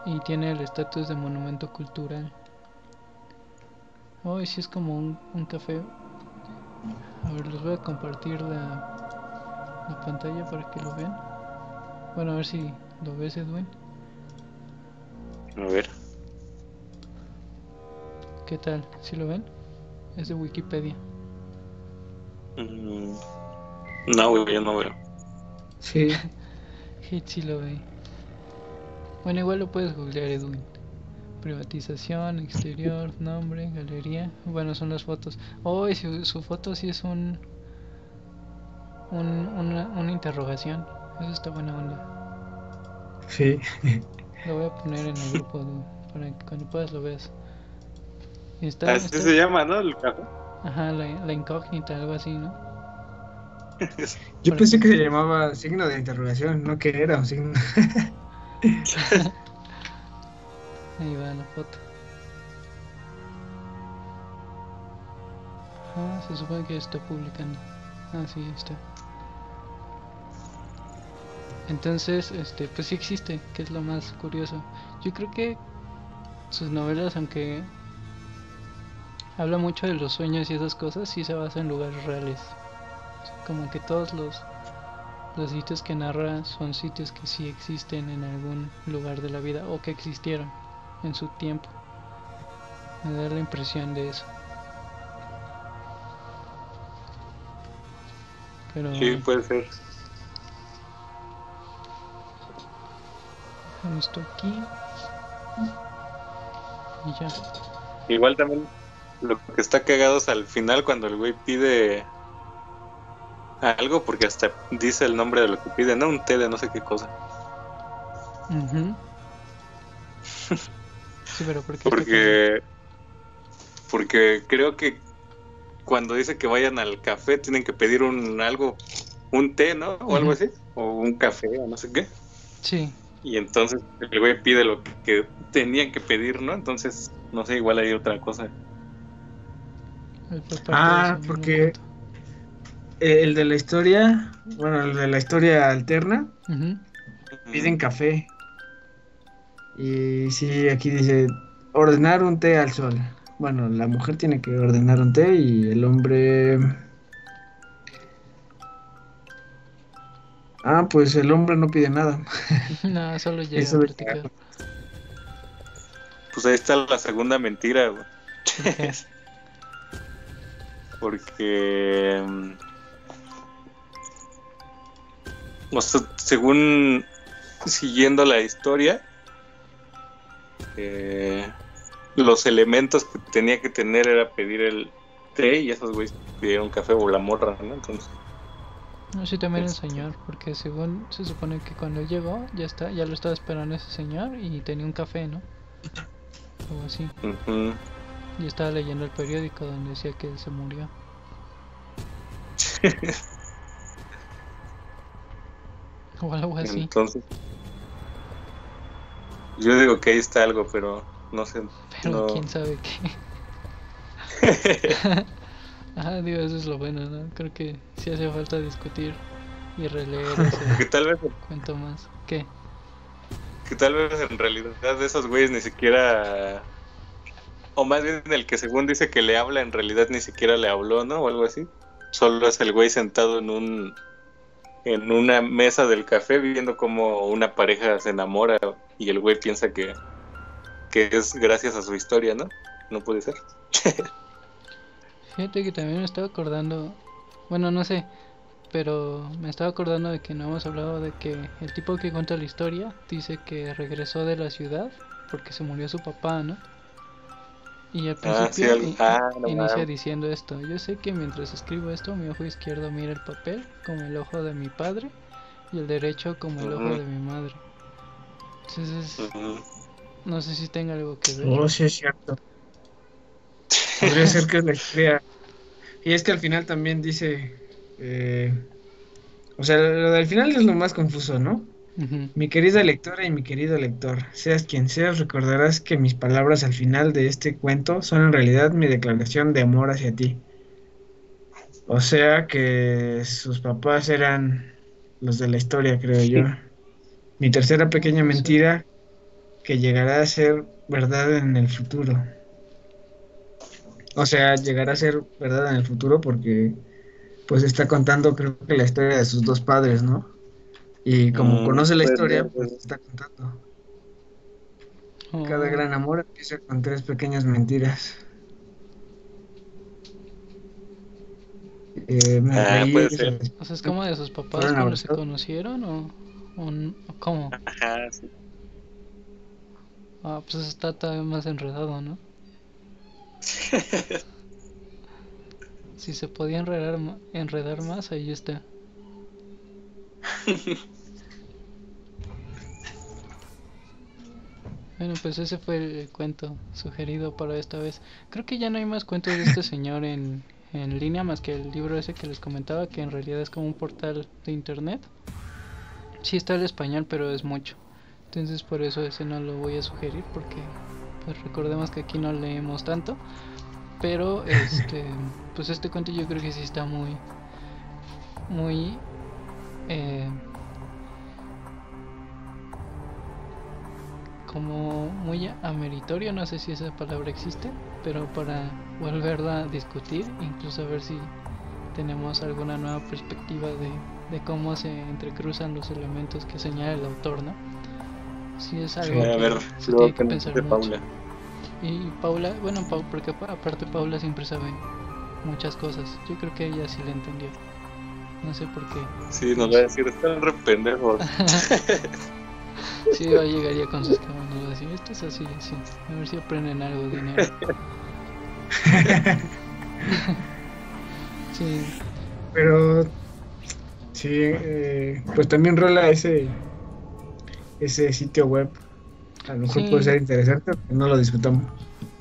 Y tiene el estatus de monumento cultural. Oh, y sí es como un café. A ver, les voy a compartir la pantalla para que lo vean. Bueno, a ver si lo ves, Edwin. A ver. ¿Qué tal? ¿Sí lo ven? Es de Wikipedia. Mm, no, güey, yo no veo. Sí. Hit sí lo ve. Bueno, igual lo puedes googlear, Edwin. Privatización, exterior, nombre, galería. Bueno, son las fotos. Oh, y su foto sí es una interrogación. Eso está buena onda. Sí. Lo voy a poner en el grupo para que cuando puedas lo veas. Así se llama, ¿no? El café. Ajá, la incógnita, algo así, ¿no? Yo Para pensé que... que se llamaba signo de interrogación, no que era un signo. Ahí va la foto. Ah, se supone que está publicando. Ah, sí, está. Entonces, pues sí existe, que es lo más curioso. Yo creo que sus novelas, aunque habla mucho de los sueños y esas cosas, sí se basa en lugares reales. Como que todos los sitios que narra son sitios que sí existen en algún lugar de la vida o que existieron en su tiempo. Me da la impresión de eso. Pero Sí, puede ser. dejamos esto aquí y ya. Igual también lo que está cagado es al final cuando el güey pide algo, porque hasta dice el nombre de lo que pide, no un té de no sé qué cosa. Ujú. Sí, pero ¿por qué está cagado? Porque creo que cuando dice que vayan al café tienen que pedir un té, ¿no? O algo Ujú. así, o un café o no sé qué. Sí, Y entonces el güey pide lo que tenían que pedir, ¿no? Entonces, no sé, igual hay otra cosa. fue parte de ese Ah, mismo porque cuento. el de la historia, bueno, el de la historia alterna, Ujú. piden café. Y sí, aquí dice ordenar un té al sol. Bueno, la mujer tiene que ordenar un té y el hombre... Ah, pues el hombre no pide nada. No, solo llega a Eso de... platicar. Pues ahí está la segunda mentira, güey. ¿Por qué? Porque, o sea, según siguiendo la historia, eh, los elementos que tenía que tener era pedir el té y esos güeyes pidieron café o la morra, ¿no? Entonces, No, sí, también el este, señor, porque según se supone que cuando él llegó, ya lo estaba esperando ese señor y tenía un café, ¿no? O así. ujú. Y estaba leyendo el periódico donde decía que él se murió. O algo así. Entonces, yo digo que ahí está algo, pero no sé, Pero no. quién sabe qué. Ajá, digo, eso es lo bueno, ¿no? Creo que sí hace falta discutir y releer ese que tal vez, cuento más. ¿Qué? que tal vez en realidad de esos güeyes ni siquiera, o más bien el que según dice que le habla, en realidad ni siquiera le habló, ¿no? O algo así. Solo es el güey sentado en una mesa del café viendo cómo una pareja se enamora y el güey piensa que es gracias a su historia, ¿no? No puede ser. Fíjate que también me estaba acordando, bueno, no sé, pero me estaba acordando de que no hemos hablado de que el tipo que cuenta la historia dice que regresó de la ciudad porque se murió su papá, ¿no? Y al Ah, sí, principio no inicia mames. diciendo esto: yo sé que mientras escribo esto mi ojo izquierdo mira el papel como el ojo de mi padre y el derecho como el ojo Ujú, de mi madre. Entonces, ujú. no sé si tenga algo que ver. Oh, sí es cierto. Podría ser que es la historia. Y es que al final también dice... eh, o sea, lo del final es lo más confuso, ¿no? Ujú. Mi querida lectora y mi querido lector, seas quien seas, recordarás que mis palabras al final de este cuento son en realidad mi declaración de amor hacia ti. O sea que sus papás eran los de la historia, creo yo. Mi tercera Ah, pequeña puede ser. mentira que llegará a ser verdad en el futuro. O sea, llegará a ser verdad en el futuro porque pues está contando creo que la historia de sus dos padres, ¿no? Y como conoce la Puede historia, ser, puede pues ser. está contando. Cada Oh, gran amor empieza con tres pequeñas mentiras. Ah, Ahí puede ellos ser. o sea, es como de sus papás fueron cuando se abrazados. conocieron o cómo. Ajá, sí. Ah, pues eso está todavía más enredado, ¿no? Si se podía enredar más, ahí está. Bueno, pues ese fue el cuento sugerido para esta vez. Creo que ya no hay más cuentos de este señor en línea más que el libro ese que les comentaba, que en realidad es como un portal de internet. Sí está el español, pero es mucho. Entonces por eso ese no lo voy a sugerir porque pues recordemos que aquí no leemos tanto. Pero pues este cuento yo creo que sí está muy eh, como muy ameritorio, no sé si esa palabra existe, pero para volverla a discutir, incluso a ver si tenemos alguna nueva perspectiva de cómo se entrecruzan los elementos que señala el autor, ¿no? Sí, es algo A ver, que se luego tiene que que nos pensar dice mucho. Paula. Y Paula, bueno, porque aparte Paula siempre sabe muchas cosas. Yo creo que ella sí le entendió. No sé por qué. Sí, nos va a decir, están re pendejos. Sí, va a llegar ya con sus cámaras, nos va a decir, esto es así, así. A ver si aprenden algo, dinero. Sí, Pero sí, pues también rola ese sitio web. A lo mejor puede sí, ser interesante, pero no lo disfrutamos.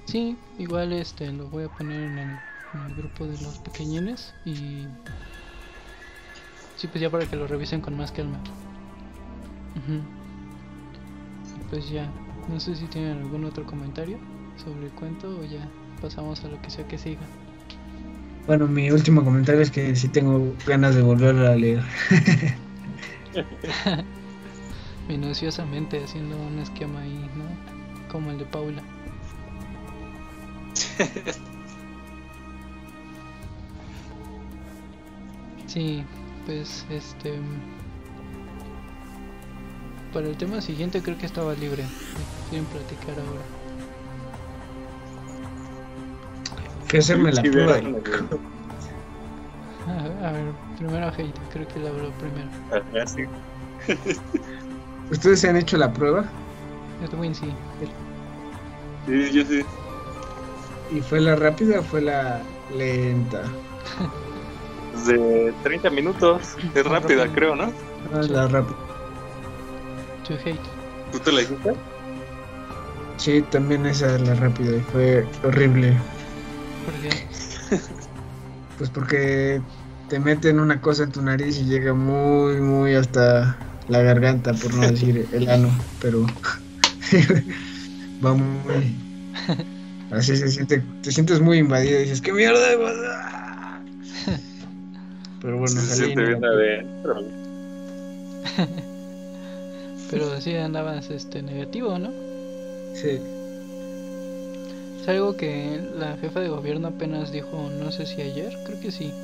sí, igual lo voy a poner en el grupo de los pequeñines y sí, pues ya para que lo revisen con más calma. Ujú. Y pues ya, no sé si tienen algún otro comentario sobre el cuento o ya pasamos a lo que sea que siga. Bueno, mi último comentario es que sí tengo ganas de volverlo a leer. Minuciosamente haciendo un esquema ahí, ¿no? Como el de Paula. Sí, pues para el tema siguiente creo que estaba libre. Quieren platicar ahora. Que hacerme la Sí, prueba. verán, A ver, primero Heidi, creo que la habló primero. sí. ¿Ustedes se han hecho la prueba? Edwin sí. Sí, yo sí. ¿Y fue la rápida o fue la lenta? De 30 minutos. Es rápida, rápido. creo, ¿no? Ah, Sí. la rápida. To hate. ¿Tú te la hiciste? Sí, también esa es la rápida y fue horrible. ¿Por qué? Pues porque te meten una cosa en tu nariz y llega muy, muy hasta la garganta, por no decir el ano, pero va muy... Así se siente, te sientes muy invadido y dices, ¿qué mierda de pasa? Pero bueno, Sí, se salí siente bien negativo. adentro. Pero sí andabas negativo, ¿no? Sí. Es algo que la jefa de gobierno apenas dijo, no sé si ayer, creo que sí,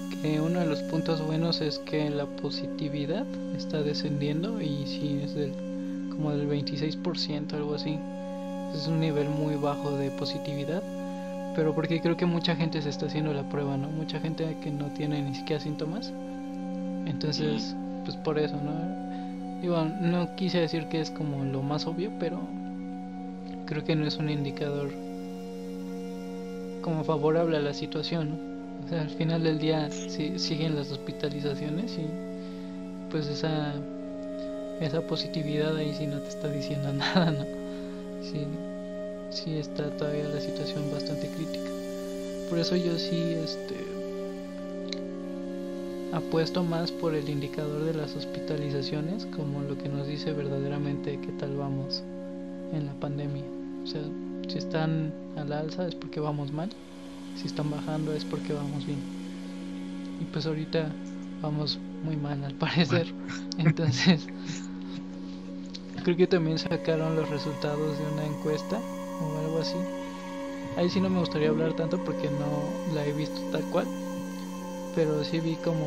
que uno de los puntos buenos es que la positividad está descendiendo y sí es como del 26%, algo así. Es un nivel muy bajo de positividad, pero porque creo que mucha gente se está haciendo la prueba, ¿no? Mucha gente que no tiene ni siquiera síntomas. Entonces, pues por eso, ¿no? Digo, no quise decir que es como lo más obvio, pero creo que no es un indicador como favorable a la situación, ¿no? O sea, al final del día siguen las hospitalizaciones y pues esa positividad ahí sí no te está diciendo nada, ¿no? Sí está todavía la situación bastante crítica. Por eso yo sí apuesto más por el indicador de las hospitalizaciones como lo que nos dice verdaderamente qué tal vamos en la pandemia. O sea, si están al alza es porque vamos mal, si están bajando es porque vamos bien. Y pues ahorita vamos muy mal al parecer. Entonces, creo que también sacaron los resultados de una encuesta o algo así. Ahí sí no me gustaría hablar tanto porque no la he visto tal cual, pero sí vi como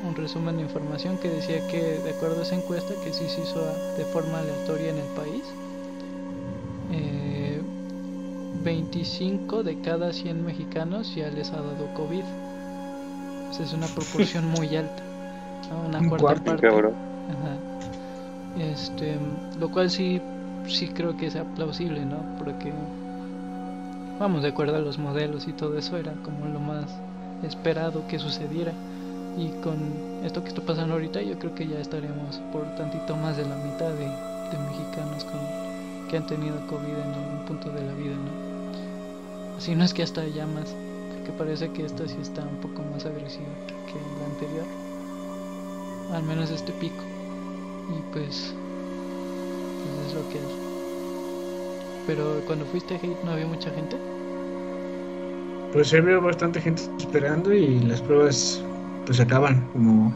un resumen de información que decía que de acuerdo a esa encuesta que sí se hizo de forma aleatoria en el país, 25 de cada 100 mexicanos ya les ha dado COVID. O sea, es una proporción muy alta, ¿no? Una Un cuarta cuarto, parte. cabrón. Ajá. Lo cual sí creo que sea plausible, ¿no? Porque vamos, de acuerdo a los modelos y todo eso era como lo más esperado que sucediera. Y con esto que está pasando ahorita yo creo que ya estaremos por tantito más de la mitad de mexicanos que han tenido COVID en algún punto de la vida, ¿no? Así no es que hasta ya más, porque parece que esta sí está un poco más agresiva que la anterior, al menos este pico. Y pues es lo que hay. Pero cuando fuiste a Hate no había mucha gente. Pues había bastante gente esperando y las pruebas pues acaban como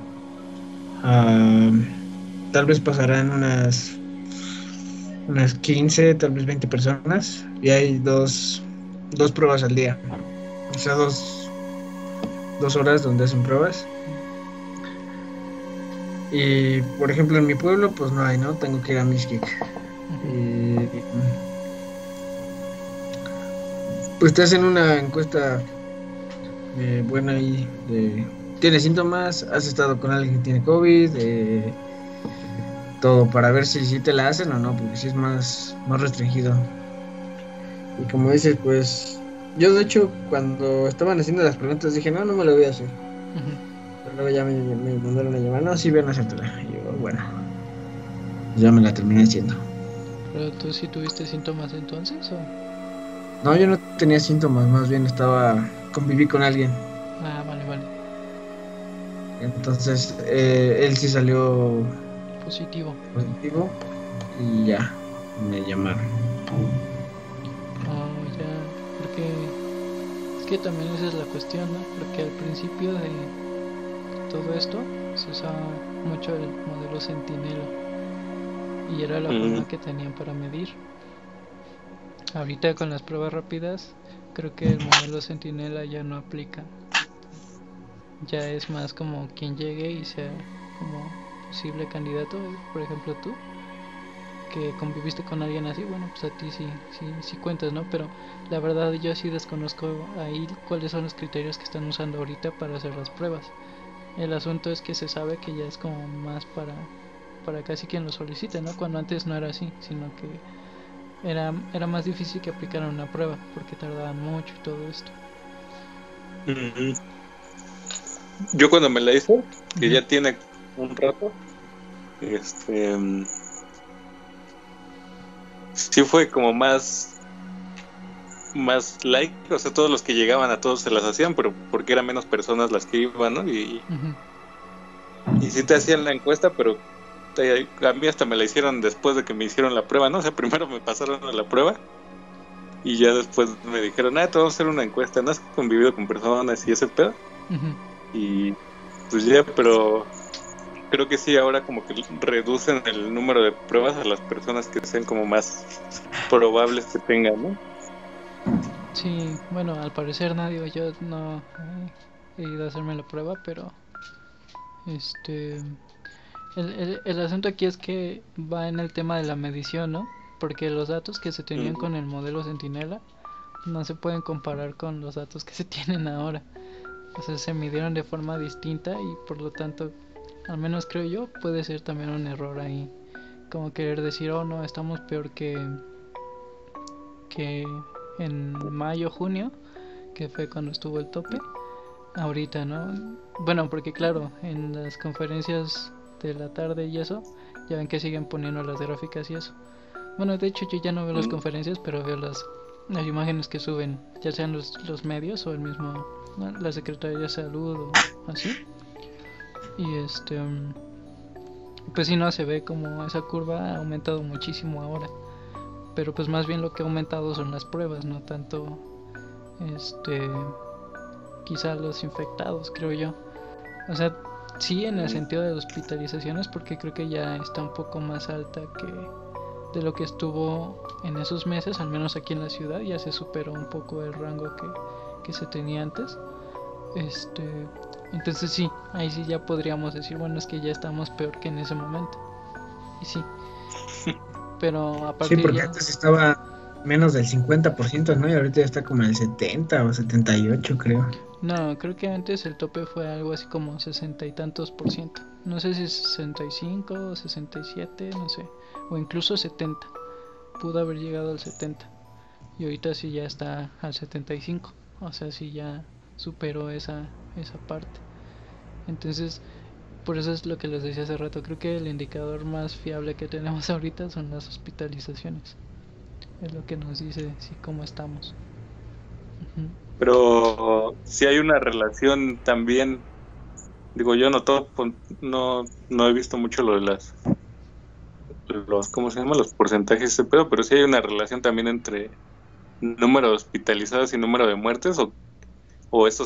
tal vez pasarán unas unas 15, tal vez 20 personas, y hay dos pruebas al día. O sea, dos horas donde hacen pruebas. Y, por ejemplo, en mi pueblo, pues no hay, ¿no? Tengo que ir a Mixquic. Y pues te hacen una encuesta buena ahí ¿tienes síntomas? ¿Has estado con alguien que tiene COVID? Todo para ver si te la hacen o no, porque si es más restringido. Y como dices, pues yo de hecho cuando estaban haciendo las preguntas dije, no me lo voy a hacer. Pero luego ya me mandaron a llamar, no, sí, ven a hacértela. Y yo, bueno, ya me la terminé haciendo. ¿Pero tú sí tuviste síntomas entonces o...? No, yo no tenía síntomas, más bien conviví con alguien. Ah, vale. Entonces, él sí salió Positivo. y ya, me llamaron. Oh, ya, porque es que también esa es la cuestión, ¿no? Porque al principio de todo esto se usaba mucho el modelo Centinela y era la forma que tenían para medir. Ahorita con las pruebas rápidas creo que el modelo Centinela ya no aplica. Ya es más como quien llegue y sea como posible candidato, por ejemplo tú, que conviviste con alguien así, bueno, pues a ti sí cuentas, ¿no? Pero la verdad yo sí desconozco ahí cuáles son los criterios que están usando ahorita para hacer las pruebas. El asunto es que se sabe que ya es como más para casi quien lo solicite, ¿no? Cuando antes no era así, sino que era más difícil que aplicaran una prueba porque tardaban mucho y todo esto. Yo cuando me la hice, que ya tiene un rato, sí fue como más like, o sea, todos los que llegaban a todos se las hacían, pero porque eran menos personas las que iban, ¿no? Y sí te hacían la encuesta, pero a mí hasta me la hicieron después de que me hicieron la prueba, ¿no? O sea, primero me pasaron a la prueba y ya después me dijeron, te vamos a hacer una encuesta, ¿no has convivido con personas y ese pedo? Y pues ya, pero creo que sí, ahora como que reducen el número de pruebas a las personas que sean como más probables que tengan, ¿no? Sí, bueno, al parecer nadie, yo no he ido a hacerme la prueba, pero el asunto aquí es que va en el tema de la medición, ¿no? Porque los datos que se tenían con el modelo Centinela no se pueden comparar con los datos que se tienen ahora. O sea, se midieron de forma distinta y por lo tanto, al menos creo yo, puede ser también un error ahí. Como querer decir, oh no, estamos peor que en mayo, junio, que fue cuando estuvo el tope. Ahorita, ¿no? Bueno, porque claro, en las conferencias de la tarde y eso, ya ven que siguen poniendo las gráficas y eso. Bueno, de hecho yo ya no veo las conferencias, pero veo las imágenes que suben, ya sean los medios o el mismo, ¿no? La Secretaría de Salud o así. Y pues sí, no, se ve como esa curva ha aumentado muchísimo ahora. Pero pues más bien lo que ha aumentado son las pruebas, no tanto quizá los infectados, creo yo. O sea, sí en el sentido de hospitalizaciones, porque creo que ya está un poco más alta que de lo que estuvo en esos meses, al menos aquí en la ciudad, ya se superó un poco el rango que se tenía antes. Entonces sí, ahí sí ya podríamos decir, bueno, es que ya estamos peor que en ese momento. Y sí. Pero a partir sí, porque antes estaba menos del 50%, ¿no? Y ahorita ya está como el 70 o 78, creo. No, creo que antes el tope fue algo así como 60 y tantos %. No sé si 65 o 67, no sé. O incluso 70. Pudo haber llegado al 70. Y ahorita sí ya está al 75. O sea, sí ya superó esa parte. Entonces, por eso es lo que les decía hace rato. Creo que el indicador más fiable que tenemos ahorita son las hospitalizaciones. Es lo que nos dice sí cómo estamos. Pero si hay una relación también, digo, yo no he visto mucho lo de los ¿cómo se llama? Los porcentajes de ese pedo, pero sí hay una relación también entre número de hospitalizados y número de muertes, o eso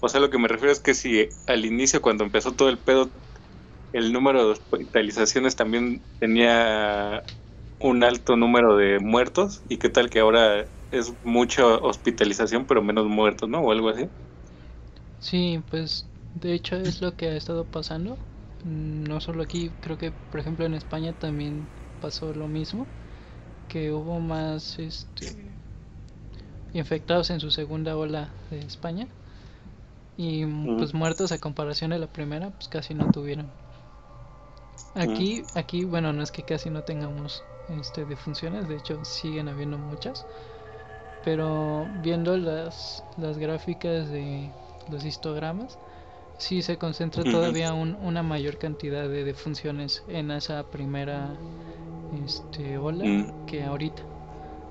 o sea, lo que me refiero es que si al inicio, cuando empezó todo el pedo, el número de hospitalizaciones también tenía un alto número de muertos, y qué tal que ahora es mucha hospitalización pero menos muertos, ¿no? O algo así. Sí, pues de hecho es lo que ha estado pasando. No solo aquí, creo que por ejemplo en España también pasó lo mismo, que hubo más infectados en su segunda ola de España y Ujú, pues muertos a comparación de la primera, pues casi no tuvieron. ujú, Aquí, bueno, no es que casi no tengamos defunciones, de hecho siguen habiendo muchas, pero viendo las gráficas de los histogramas, sí se concentra ujú, todavía una mayor cantidad de defunciones en esa primera ola ujú, que ahorita.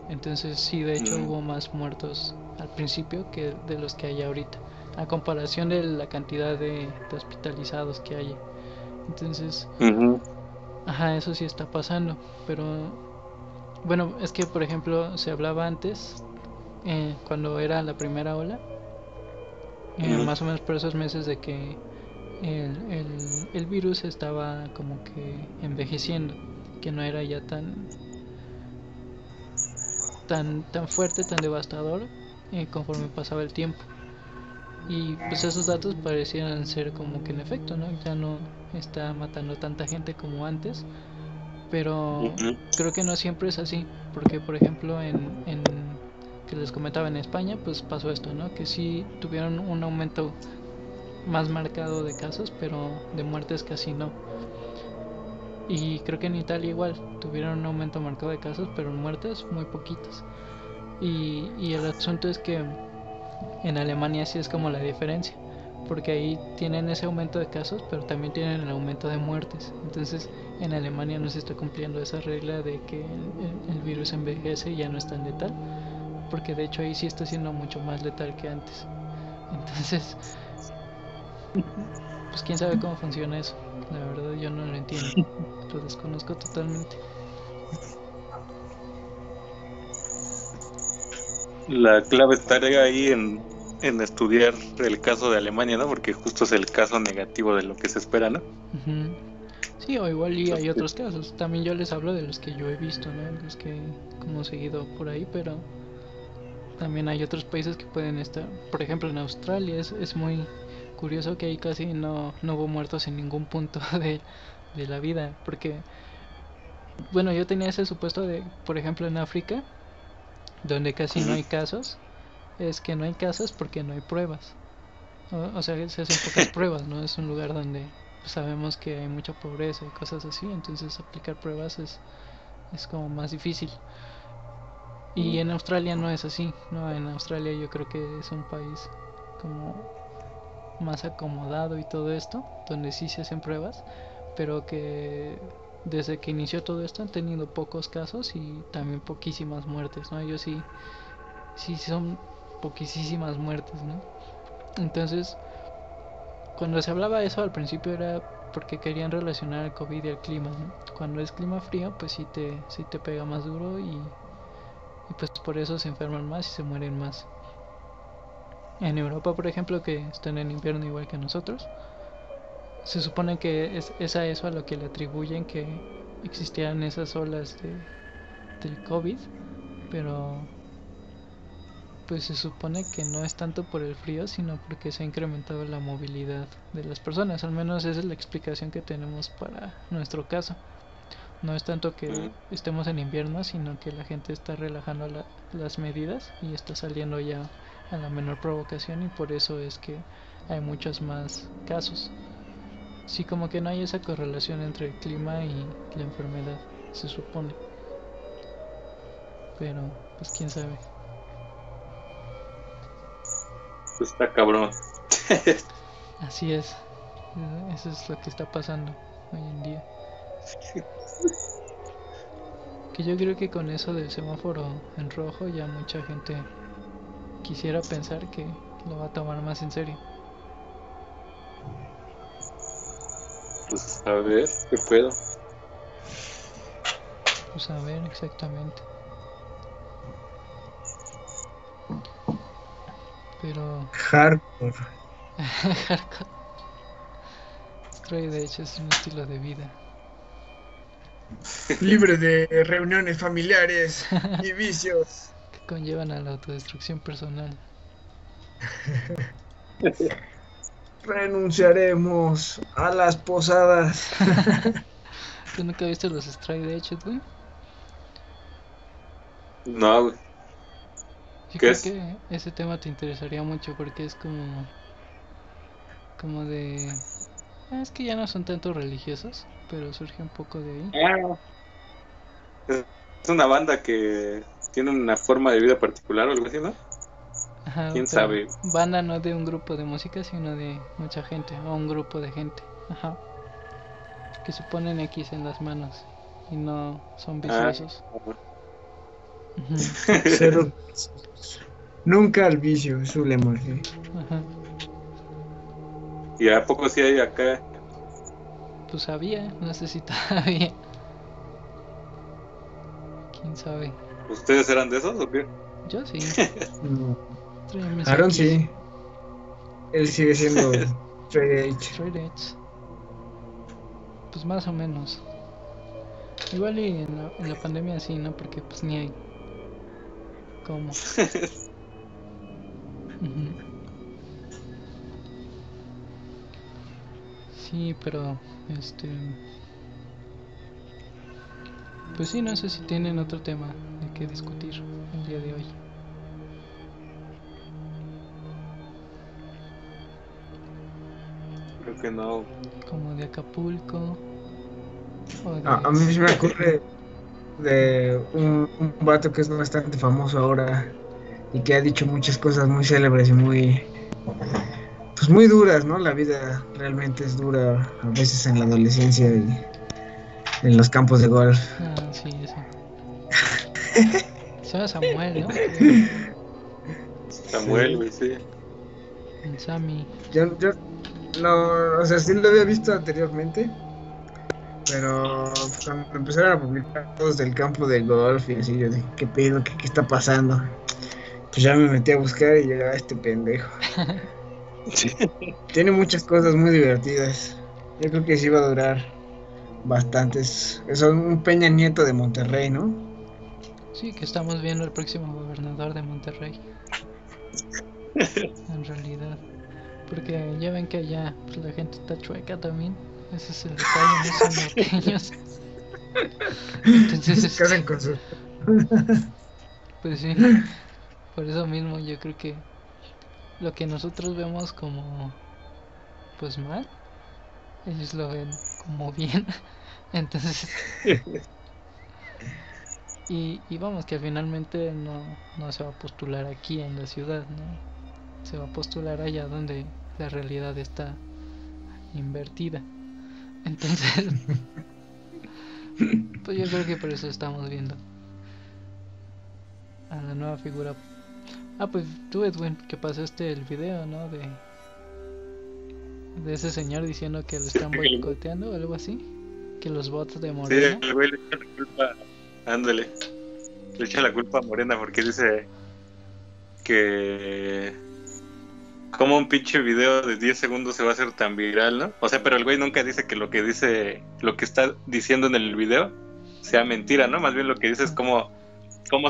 Entonces sí, de hecho ujú, hubo más muertos al principio que de los que hay ahorita, a comparación de la cantidad de hospitalizados que hay. Entonces, ujú, ajá, eso sí está pasando, pero bueno, es que por ejemplo se hablaba antes, cuando era la primera ola, ujú, más o menos por esos meses de que el virus estaba como que envejeciendo, que no era ya tan fuerte, tan devastador conforme pasaba el tiempo. Y pues esos datos parecieran ser como que en efecto, ¿no? Ya no está matando tanta gente como antes, pero ujú, creo que no siempre es así, porque por ejemplo en que les comentaba en España, pues pasó esto, ¿no? Que sí tuvieron un aumento más marcado de casos, pero de muertes casi no. Y creo que en Italia igual tuvieron un aumento marcado de casos, pero en muertes muy poquitas. Y el asunto es que en Alemania sí es como la diferencia, porque ahí tienen ese aumento de casos, pero también tienen el aumento de muertes. Entonces en Alemania no se está cumpliendo esa regla de que el virus envejece y ya no es tan letal, porque de hecho ahí sí está siendo mucho más letal que antes. Entonces, pues quién sabe cómo funciona eso. La verdad yo no lo entiendo, lo desconozco totalmente. La clave estaría ahí en estudiar el caso de Alemania, ¿no? Porque justo es el caso negativo de lo que se espera, ¿no? Ujú. Sí, o igual y hay Entonces, otros casos. También yo les hablo de los que yo he visto, ¿no? Los que como seguido por ahí, pero también hay otros países que pueden estar. Por ejemplo, en Australia es muy curioso que ahí casi no hubo muertos en ningún punto de la vida. Porque, bueno, yo tenía ese supuesto de, por ejemplo, en África, donde casi no ujú, hay casos, es que no hay casos porque no hay pruebas. O sea, se hacen pocas pruebas, ¿no? Es un lugar donde pues, sabemos que hay mucha pobreza y cosas así, entonces aplicar pruebas es como más difícil. Y ujú, en Australia no es así, ¿no? En Australia yo creo que es un país como más acomodado y todo esto, donde sí se hacen pruebas, pero que desde que inició todo esto han tenido pocos casos y también poquísimas muertes, ¿no? Ellos sí son poquísimas muertes, ¿no? Entonces, cuando se hablaba de eso al principio era porque querían relacionar el COVID y el clima, ¿no? Cuando es clima frío, pues sí te pega más duro y pues por eso se enferman más y se mueren más. En Europa, por ejemplo, que están en invierno igual que nosotros, se supone que es a eso a lo que le atribuyen que existieran esas olas del COVID, pero pues se supone que no es tanto por el frío, sino porque se ha incrementado la movilidad de las personas. Al menos esa es la explicación que tenemos para nuestro caso. No es tanto que ujú. estemos en invierno, sino que la gente está relajando las medidas y está saliendo ya a la menor provocación y por eso es que hay muchos más casos. Sí, como que no hay esa correlación entre el clima y la enfermedad, se supone. Pero, pues quién sabe. Está cabrón. Así es. Eso es lo que está pasando hoy en día. Que yo creo que con eso del semáforo en rojo ya mucha gente quisiera pensar que lo va a tomar más en serio. Pues a ver, ¿qué pedo? Pues a ver exactamente. Pero Hardcore. Straight Edge es un estilo de vida. Libre de reuniones familiares y vicios. Que conllevan a la autodestrucción personal. Renunciaremos a las posadas. ¿Tú nunca viste los Straight Edge, güey? No, güey. Yo ¿Qué creo es? que ese tema te interesaría mucho porque es como de... Es que ya no son tanto religiosos, pero surge un poco de ahí. Es una banda que tiene una forma de vida particular o algo así, ¿no? Ajá, ¿Quién pero sabe? banda no de un grupo de música, sino de mucha gente, o un grupo de gente. Ajá. Que se ponen X en las manos y no son Ah, viciosos. Ujú, Cero. Nunca al vicio, es su lema. ¿Sí? ajá. ¿y a poco sí hay acá? Pues había, no sé si todavía. ¿Quién sabe? ¿Ustedes eran de esos o qué? Yo sí. No. Traía mis Aaron X. sí. Él sigue siendo straight edge. Straight Edge. Pues más o menos. Igual y en la pandemia sí, ¿no? Porque pues ni hay cómo. Ujú. Sí, pero pues sí, no sé si tienen otro tema de qué discutir el día de hoy. Creo que no. Como de Acapulco o A mí de... se me ocurre de un vato que es bastante famoso ahora y que ha dicho muchas cosas muy célebres y pues muy duras, ¿no? La vida realmente es dura a veces en la adolescencia y en los campos de golf. Ah, sí, eso. Se llama Samuel, ¿no? Creo. Samuel, güey, sí. Un Sammy. Yo no, o sea, sí lo había visto anteriormente, pero cuando empezaron a publicar todos del campo de golf y así, yo dije, ¿qué pedo? ¿Qué está pasando? Pues ya me metí a buscar y llegaba este pendejo. Tiene muchas cosas muy divertidas. Yo creo que sí va a durar bastantes. Es un Peña Nieto de Monterrey, ¿no? Sí, que estamos viendo el próximo gobernador de Monterrey. En realidad. Porque ya ven que allá pues, la gente está chueca también. Ese es el detalle, no son norteños. Entonces, Se casan con su... pues sí, por eso mismo yo creo que lo que nosotros vemos como pues mal, ellos lo ven como bien. Entonces, y vamos, que finalmente no se va a postular aquí en la ciudad, ¿no? Se va a postular allá donde la realidad está invertida. Entonces, pues yo creo que por eso estamos viendo a la nueva figura. Ah, pues tú, Edwin, que pasaste el video, ¿no? De ese señor diciendo que lo están boicoteando o algo así. Que los bots de Sí, Morena. el güey le echa la culpa. Ándale. Le echa la culpa a Morena porque dice que como un pinche video de 10 segundos se va a hacer tan viral, ¿no? O sea, pero el güey nunca dice que lo que está diciendo en el video sea mentira, ¿no? Más bien lo que dice es cómo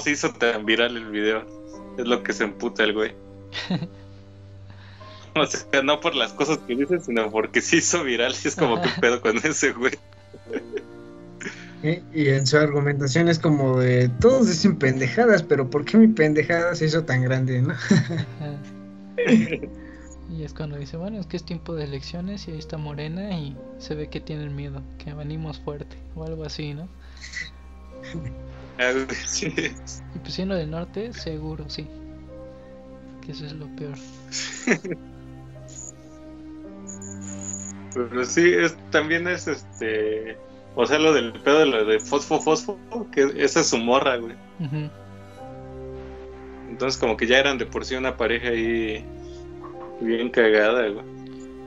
se hizo tan viral el video. Es lo que se emputa el güey. O sea, no por las cosas que dice, sino porque se hizo viral. Y es como que pedo con ese güey. Y en su argumentación es como de, todos dicen pendejadas, pero ¿por qué mi pendejada se hizo tan grande, no? Y es cuando dice, bueno, es que es tiempo de elecciones y ahí está Morena y se ve que tienen miedo, que venimos fuerte o algo así, ¿no? Sí. Y pues siendo del norte, seguro, sí. Que eso es lo peor. Pero sí, también es o sea, lo del pedo de lo de fosfo, que esa es su morra, güey. Uh-huh. Entonces como que ya eran de por sí una pareja ahí bien cagada, güey.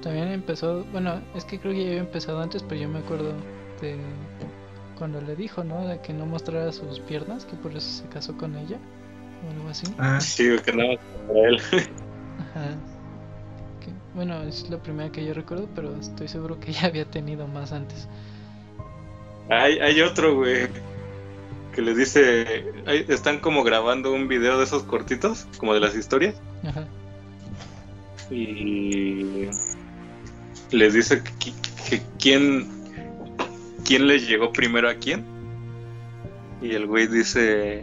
También empezó, bueno, es que creo que ya había empezado antes, pero yo me acuerdo de cuando le dijo, ¿no? De que no mostrara sus piernas, que por eso se casó con ella, o algo así. Ah, Sí, güey, que nada más para él. Ajá. Bueno, es la primera que yo recuerdo, pero estoy seguro que ya había tenido más antes. Hay otro, güey, que les dice, están como grabando un video de esos cortitos, como de las historias, Ajá. y les dice que quién les llegó primero a quién, y el güey dice,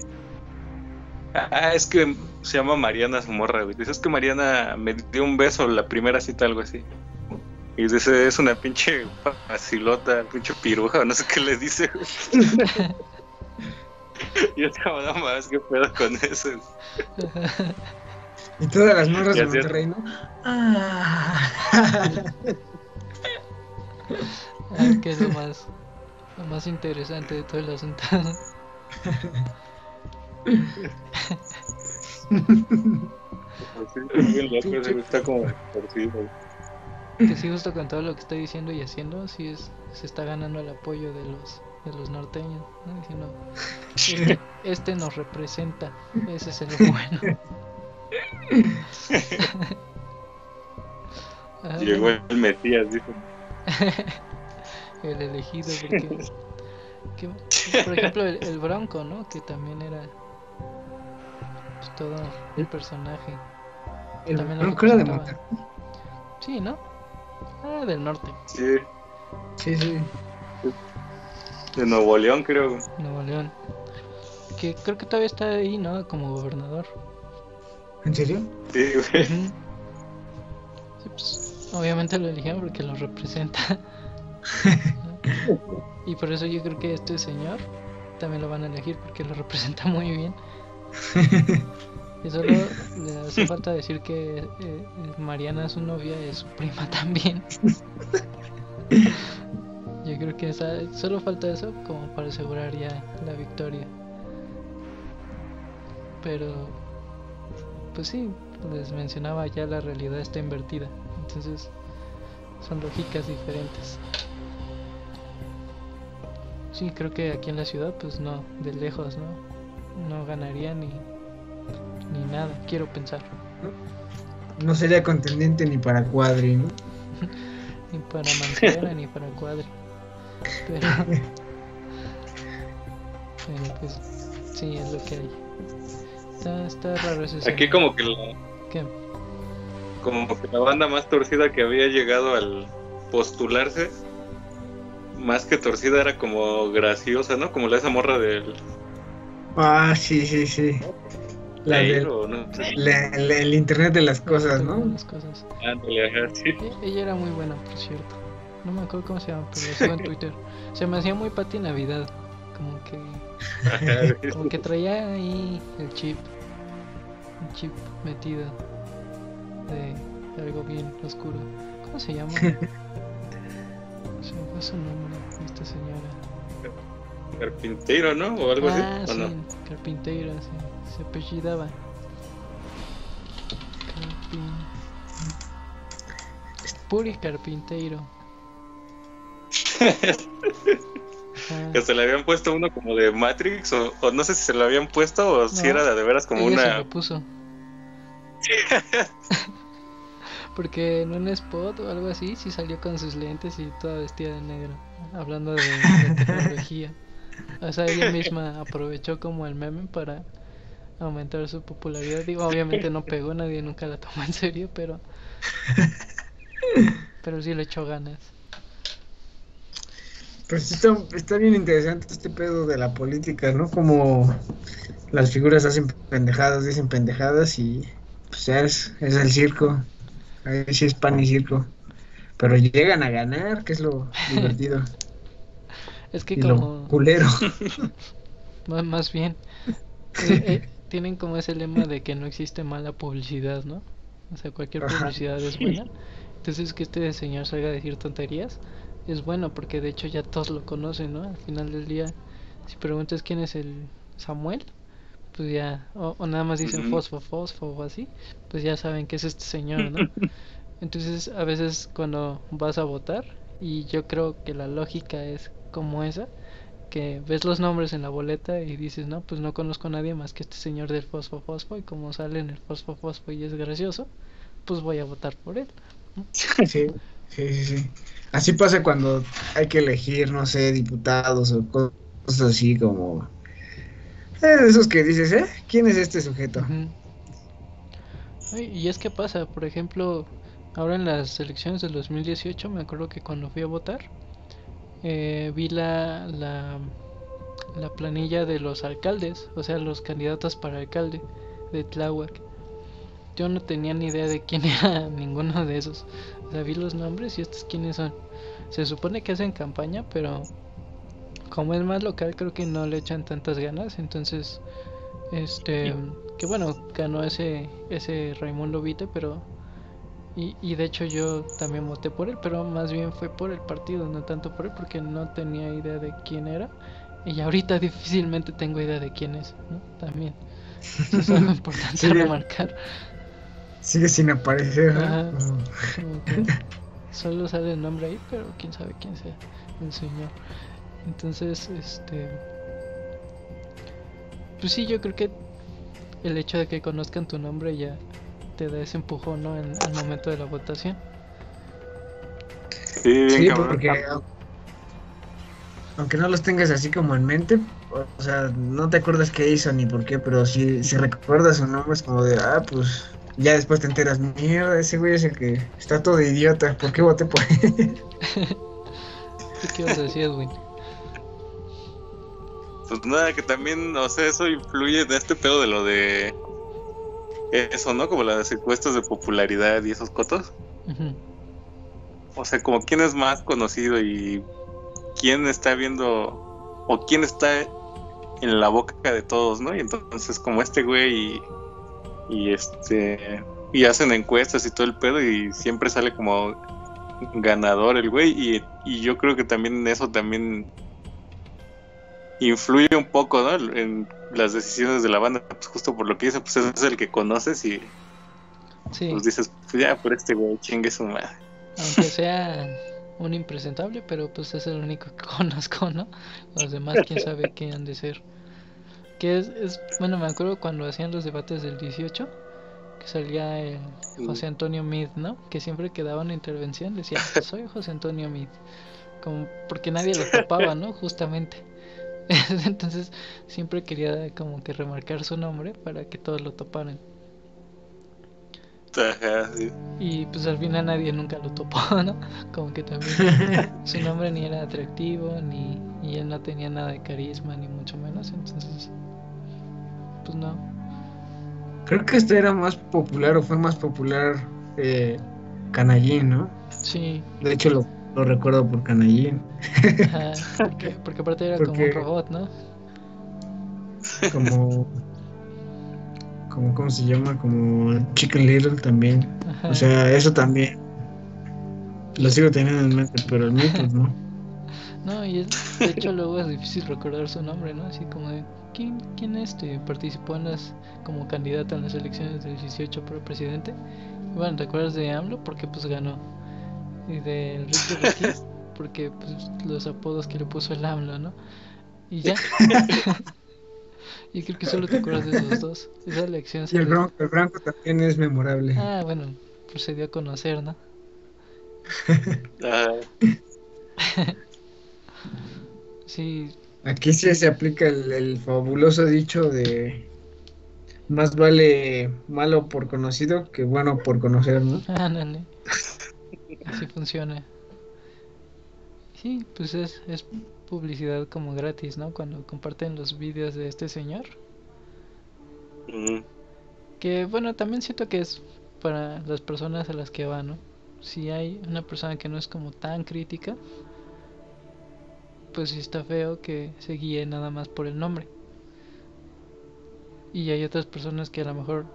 es que se llama Mariana su morra, güey, dice, es que Mariana me dio un beso la primera cita, algo así. Y dice, es una pinche facilota, pinche piruja, no sé qué le dice, güey. Y es como, no más, qué pedo con eso. Y todas las morras Y de así es. Monterrey, ¿no? Que es lo más interesante de todo el asunto. Así, bien loco, ese güey está como torcido. Que sí, justo con todo lo que está diciendo y haciendo, sí se está ganando el apoyo de los norteños, ¿no? Diciendo, este nos representa, ese es el bueno. Llegó el Metías, dijo. El elegido, por ejemplo, el Bronco, ¿no? Que también era pues, todo el personaje. El También lo Bronco era de representaba. Monterrey. Sí, ¿no? Del norte, Sí, Sí, sí. de Nuevo León, creo. Nuevo León. Que creo que todavía está ahí, ¿no? Como gobernador. ¿En serio? Sí, güey. Ujú. Sí, pues, obviamente lo eligieron porque lo representa. Y por eso yo creo que este señor también lo van a elegir porque lo representa muy bien. Y solo le hace falta decir que Mariana, su novia, es su prima también. Yo creo que solo falta eso como para asegurar ya la victoria. Pero, pues sí, les mencionaba, ya la realidad está invertida. Entonces, son lógicas diferentes. Sí, creo que aquí en la ciudad, pues no, de lejos, no ganaría ni nada, quiero pensar. No sería contendiente ni para Cuadri, ¿no? Ni para Mancera ni para Cuadri. Pero pues sí, es lo que hay. Está raro ese Aquí escenario. ¿Qué? ¿Qué? Como que la banda más torcida que había llegado al postularse, más que torcida, era como graciosa, ¿no? Como esa morra del Ah, sí, sí, sí. La del Leiro, no sé. el internet de las cosas, Todas ¿no? las cosas. Ándale, ajá, sí. Ella era muy buena, por cierto. No me acuerdo cómo se llama, pero lo sigo en Twitter. Se me hacía muy Pati Navidad. Como que traía ahí el chip metido de algo bien oscuro. ¿Cómo se llama? Se me fue su nombre, esta señora. Carpintero, ¿no? O algo así, ¿o Sí, no? Carpintero, sí, se apellidaba. Puri Carpinteiro. Que se le habían puesto uno como de Matrix, o no sé si se lo habían puesto o si era de veras como ella se una... lo puso. Porque en un spot o algo así sí salió con sus lentes y toda vestida de negro, hablando de tecnología. O sea, ella misma aprovechó como el meme para aumentar su popularidad. Digo, obviamente no pegó, nadie nunca la tomó en serio, pero sí le echó ganas. Pues está bien interesante este pedo de la política, ¿no? Como las figuras hacen pendejadas, dicen pendejadas y pues ya es el circo. Ahí sí es pan y circo. Pero llegan a ganar, que es lo divertido. Es que Y lo como culero. más bien tienen como ese lema de que no existe mala publicidad, ¿no? O sea, cualquier Ajá. publicidad es buena. Entonces que este señor salga a decir tonterías es bueno porque de hecho ya todos lo conocen, ¿no? Al final del día, si preguntas quién es el Samuel, pues ya, o nada más dicen fosfo o así, pues ya saben que es este señor, ¿no? Entonces a veces cuando vas a votar, y yo creo que la lógica es como esa, que ves los nombres en la boleta y dices, no, pues no conozco a nadie más que este señor del fosfo, y como sale en el fosfo y es gracioso, pues voy a votar por él. Sí, sí, sí, sí. Así pasa cuando hay que elegir, no sé, diputados o cosas así como... esos que dices, ¿eh? ¿Quién es este sujeto? Ujú. Ay, y es que pasa, por ejemplo, ahora en las elecciones del 2018, me acuerdo que cuando fui a votar, vi la planilla de los alcaldes, o sea, los candidatos para alcalde de Tláhuac. Yo no tenía ni idea de quién era ninguno de esos. O sea, vi los nombres y estos quiénes son. Se supone que hacen campaña, pero como es más local, creo que no le echan tantas ganas. Entonces, este, que bueno, ganó ese Raimundo Vite, pero y de hecho yo también voté por él, pero más bien fue por el partido, no tanto por él, porque no tenía idea de quién era. Y ahorita difícilmente tengo idea de quién es, ¿no? También. Eso es algo importante a Sigue, remarcar. sigue sin aparecer, ¿eh? Ajá, como que solo sale el nombre ahí, pero quién sabe quién sea el señor. Entonces, pues sí, yo creo que el hecho de que conozcan tu nombre ya te da ese empujón, ¿no? Al momento de la votación. Sí, bien Sí, cabrón. porque aunque no los tengas así como en mente, o sea, no te acuerdas qué hizo ni por qué, pero si recuerdas su nombre es como de, ah, pues ya después te enteras, mierda, ese güey es el que está todo idiota, ¿por qué voté por él? ¿Tú qué ibas a decir, Edwin? Pues nada, que también, o sea, eso influye en este pedo de lo de eso, ¿no? Como las encuestas de popularidad y esos cotos. Ujú. O sea, como quién es más conocido y quién está viendo o quién está en la boca de todos, ¿no? Y entonces como este güey y y hacen encuestas y todo el pedo y siempre sale como ganador el güey y yo creo que también eso también influye un poco, ¿no? En las decisiones de la banda, pues justo por lo que dice, pues es el que conoces y Sí, pues dices, pues ya por este güey, chingue su madre. aunque sea un impresentable, pero pues es el único que conozco, ¿no? Los demás, quién sabe qué han de ser. Que bueno, me acuerdo cuando hacían los debates del 18, que salía el José Antonio Meade, ¿no? Que siempre que daba una intervención decía, soy José Antonio Meade, como porque nadie lo topaba, ¿no? Justamente. Entonces siempre quería como que remarcar su nombre para que todos lo toparan. Ajá, sí. Y pues al final nadie nunca lo topó, ¿no? Como que también su nombre ni era atractivo, y él no tenía nada de carisma, ni mucho menos. Entonces, pues no. Creo que este era más popular o fue más popular Canallín, ¿no? Sí, De hecho lo recuerdo por Canallín, ajá, porque aparte era como un porque robot, ¿no? como, como, ¿cómo se llama? Como Chicken Little también. O Ajá. sea, eso también lo sigo teniendo en mente, pero el mí, pues no. No, de hecho luego es difícil recordar su nombre, ¿no? Así como de, ¿quién participó como candidato en las elecciones del 18 para presidente? Bueno, ¿te acuerdas de AMLO? Porque pues ganó. Y de Enrique Buki, porque pues los apodos que le puso el AMLO, ¿no? Y ya, yo creo que solo te acuerdas de esos dos. Esa elección Y se le... El Bronco también es memorable. Ah, bueno, pues se dio a conocer, ¿no? Ajá. Sí, Aquí sí se aplica el fabuloso dicho de más vale malo por conocido que bueno por conocer, ¿no? ándale, así funciona. Sí, pues es publicidad como gratis, ¿no? Cuando comparten los vídeos de este señor. Ujú. Que bueno, también siento que es para las personas a las que va, ¿no? Si hay una persona que no es como tan crítica, pues sí está feo que se guíe nada más por el nombre. Y hay otras personas que a lo mejor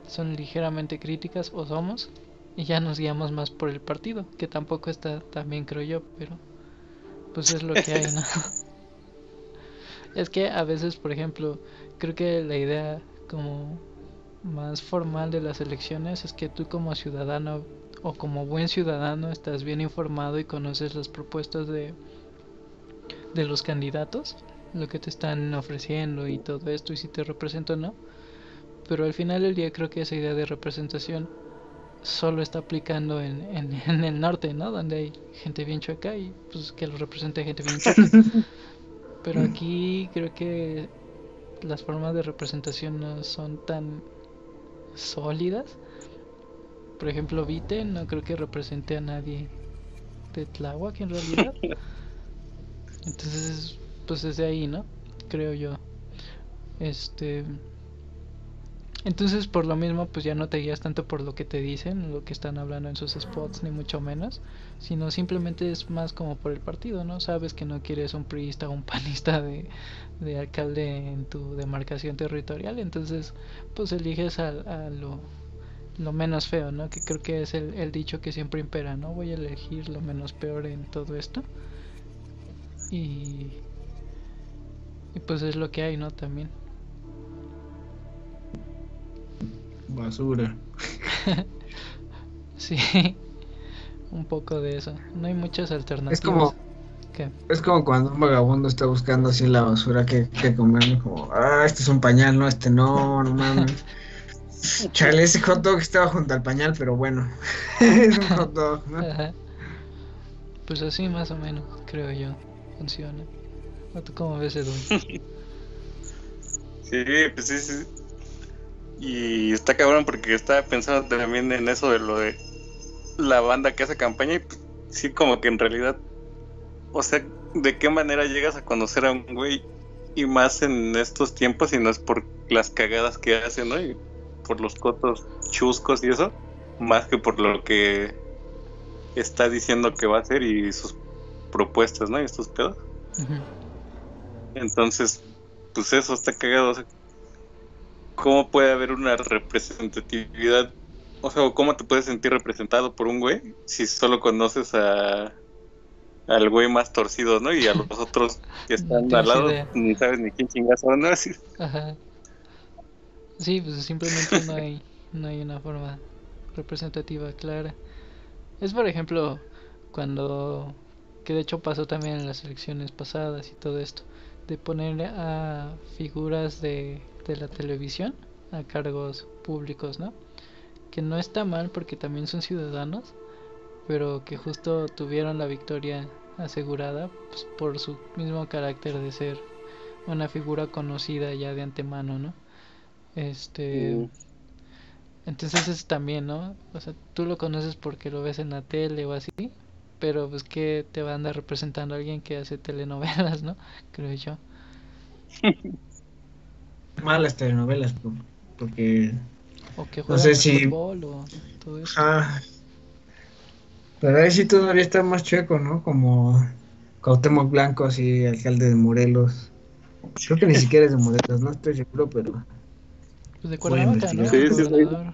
son ligeramente críticas o somos, y ya nos guiamos más por el partido, que tampoco está tan bien, creo yo, pero pues es lo que hay, ¿no? Es que a veces, por ejemplo, creo que la idea como más formal de las elecciones es que tú como ciudadano o como buen ciudadano estás bien informado y conoces las propuestas de los candidatos, lo que te están ofreciendo y todo esto, y si te representa o no. Pero al final del día creo que esa idea de representación solo está aplicando en el norte, ¿no? Donde hay gente bien chueca y pues que lo represente gente bien chueca. Pero aquí creo que las formas de representación no son tan sólidas. Por ejemplo, Vite no creo que represente a nadie de Tláhuac en realidad. Entonces, pues desde ahí, ¿no? Creo yo. Entonces por lo mismo pues ya no te guías tanto por lo que te dicen, lo que están hablando en sus spots, ni mucho menos, sino simplemente es más como por el partido, ¿no? Sabes que no quieres un priista o un panista de alcalde en tu demarcación territorial, entonces pues eliges a lo menos feo, ¿no? Que creo que es el dicho que siempre impera, ¿no? Voy a elegir lo menos peor en todo esto. Y pues es lo que hay, ¿no? También. Basura. Sí, un poco de eso. No hay muchas alternativas. Es como, ¿Qué? es como cuando un vagabundo está buscando así en la basura que comer, ¿no? Como, este es un pañal, no, no mames. Chale, ese hot dog estaba junto al pañal, pero bueno, es un hot dog, ¿no? Ajá. Pues así más o menos, creo yo, funciona. ¿O tú cómo ves, Edu? Sí, pues sí. Y está cabrón porque estaba pensando también en eso de lo de la banda que hace campaña y pues, sí, como que en realidad, o sea, ¿de qué manera llegas a conocer a un güey? Y más en estos tiempos, y no es por las cagadas que hace, ¿no? Y por los cotos chuscos y eso, más que por lo que está diciendo que va a hacer y sus propuestas, ¿no? Y estos pedos. Uh-huh. Entonces, pues eso está cagado, o sea, ¿cómo puede haber una representatividad? O sea, ¿cómo te puedes sentir representado por un güey si solo conoces al güey más torcido, ¿no? Y a los otros que están No al lado, idea. ni sabes ni quién chingas son, ¿no? Así. Ajá. Sí, pues simplemente no hay una forma representativa clara. Es por ejemplo cuando, que de hecho pasó también en las elecciones pasadas y todo esto, de poner a figuras de la televisión a cargos públicos, ¿no? Que no está mal porque también son ciudadanos, pero que justo tuvieron la victoria asegurada pues, por su mismo carácter de ser una figura conocida ya de antemano, ¿no? Entonces es también, ¿no? O sea, tú lo conoces porque lo ves en la tele o así, pero pues que te va a andar representando a alguien que hace telenovelas, ¿no? Creo yo. Malas telenovelas, porque O que no juegan sé al si... fútbol o todo eso. Pero ahí sí todavía está más chueco, ¿no? Como Cuauhtémoc Blanco, así, alcalde de Morelos. Creo que ni siquiera es de Morelos, no estoy seguro, pero Pues de voy a Cuernavaca, ¿no? investigar. El Sí, gobernador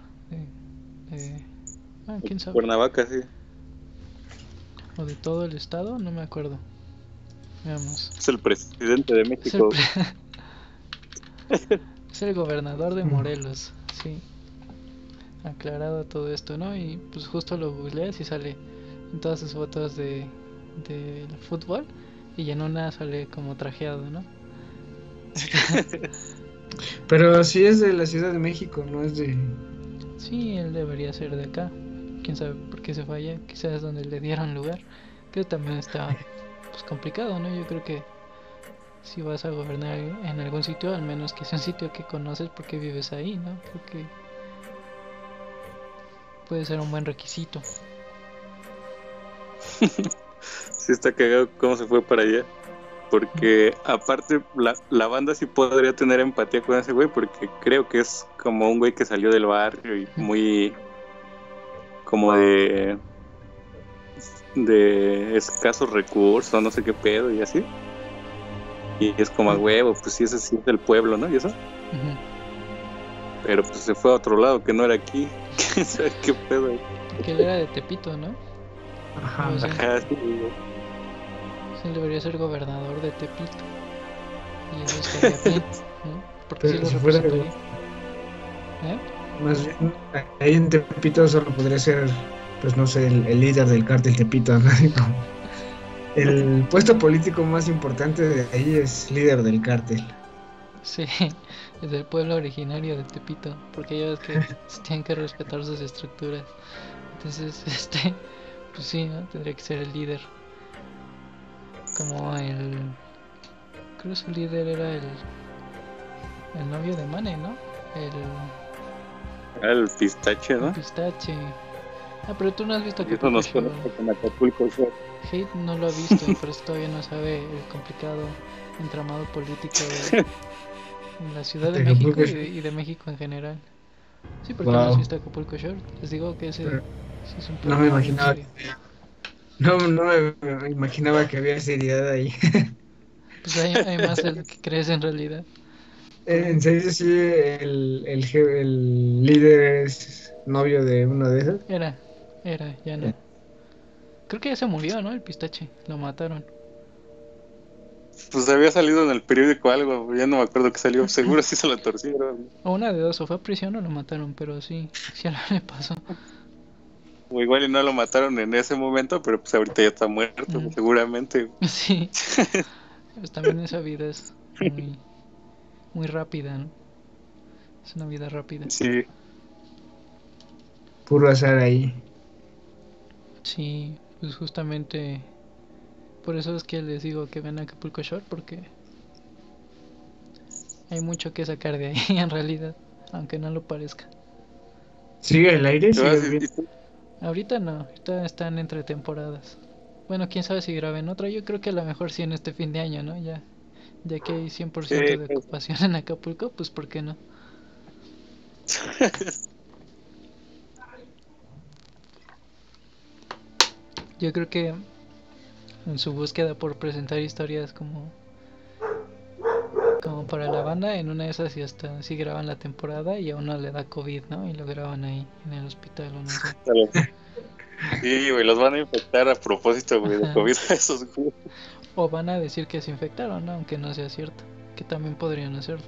quién sabe. Cuernavaca, sí. O de todo el estado, no me acuerdo. Veamos. Es el presidente de Es el, México. es el gobernador de Morelos, sí. Aclarado todo esto, ¿no? Y pues justo lo googleas y sale en todas sus fotos de fútbol y en una sale como trajeado, ¿no? Pero sí es de la Ciudad de México, no es de... Sí, él debería ser de acá. Quién sabe por qué se falla. Quizás donde le dieron lugar. Que también está pues complicado, ¿no? Yo creo que si vas a gobernar en algún sitio, al menos que sea un sitio que conoces porque vives ahí, ¿no? Creo que puede ser un buen requisito. Sí está cagado cómo se fue para allá. Porque aparte la banda sí podría tener empatía con ese güey, porque creo que es como un güey que salió del barrio y muy como de escasos recursos, no sé qué pedo y así. Y es como a huevo, pues sí, ese sí es del pueblo, ¿no? Y eso. Uh-huh. Pero pues se fue a otro lado, que no era aquí. ¿Quién sabe qué pedo? Que él era de Tepito, ¿no? Ajá. O sea, Ajá, sí. sí, debería ser gobernador de Tepito. Y eso estaría bien, ¿no? Porque Pero sí lo si fuera representaría. Más bien, ahí en Tepito solo podría ser, pues no sé, el líder del cártel Tepito, ¿no? El puesto político más importante de ahí es líder del cártel. Sí, del pueblo originario de Tepito, porque ya ves que tienen que respetar sus estructuras. Entonces, pues sí, ¿no? Tendría que ser el líder. Como creo que su líder era el novio de Mane, ¿no? El pistache, El ¿no? pistache. Ah, pero tú no has visto Y eso Acapulco nos Shore. conecta con Acapulco Shore. Hate no lo ha visto y por eso todavía no sabe el complicado entramado político de la Ciudad de De México Acapulco y de México en general. Sí, porque no has Wow. visto Acapulco Shore. Les digo que ese Pero sí es un no me problema bien imaginaba, serio. no me imaginaba que había seriedad ahí. Pues hay más de lo que crees en realidad. En serio, sí, el líder es novio de uno de esos. Era, ya no. Creo que ya se murió, ¿no? El pistache. Lo mataron. Pues había salido en el periódico algo, ya no me acuerdo que salió, seguro sí se lo torcieron. O una de dos, o fue a prisión o lo mataron, pero sí, sí algo le pasó. O igual y no lo mataron en ese momento, pero pues ahorita ya está muerto, Mm. seguramente. Sí, pues también esa vida es muy, muy rápida, ¿no? Es una vida rápida. Sí, Puro azar ahí. Sí, pues justamente por eso es que les digo que ven a Acapulco Shore, porque hay mucho que sacar de ahí en realidad, aunque no lo parezca. ¿Sigue el aire? te vas ¿Sigue bien? Ahorita no, ahorita están entre temporadas. Bueno, quién sabe si graben otra, yo creo que a lo mejor sí en este fin de año, ¿no? Ya que hay 100% sí, de ocupación en Acapulco, pues ¿por qué no? Yo creo que en su búsqueda por presentar historias como para la banda, en una de esas y hasta sí graban la temporada y a uno le da COVID, ¿no? Y lo graban ahí en el hospital o no sé. sí, güey, los van a infectar a propósito, güey, de Ajá. COVID a esos güey. O van a decir que se infectaron, ¿no? Aunque no sea cierto, que también podrían hacerlo.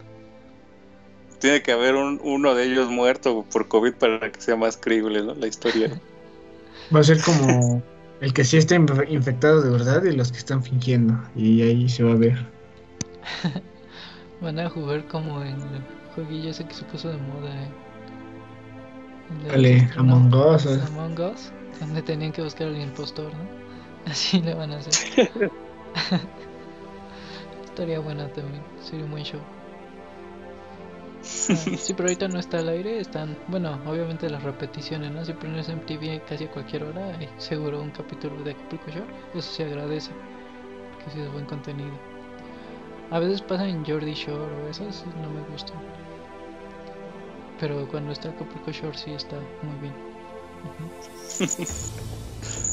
Tiene que haber uno de ellos muerto por COVID para que sea más creíble, ¿no? La historia. Va a ser como el que sí está infectado de verdad y los que están fingiendo. Y ahí se va a ver. Van a jugar como en el jueguillo ese que se puso de moda, el de los Dale, Among Us. Among Us, donde tenían que buscar al impostor, ¿no? Así le van a hacer. Estaría buena también, sería un buen show. Sí, pero ahorita no está al aire, están, bueno, obviamente las repeticiones, ¿no? Si pones MTV casi a cualquier hora, hay seguro un capítulo de Acapulco Shore, eso se agradece, porque sí es buen contenido. A veces pasa en Jordi Shore o esos, no me gustan. Pero cuando está Acapulco Shore sí está muy bien.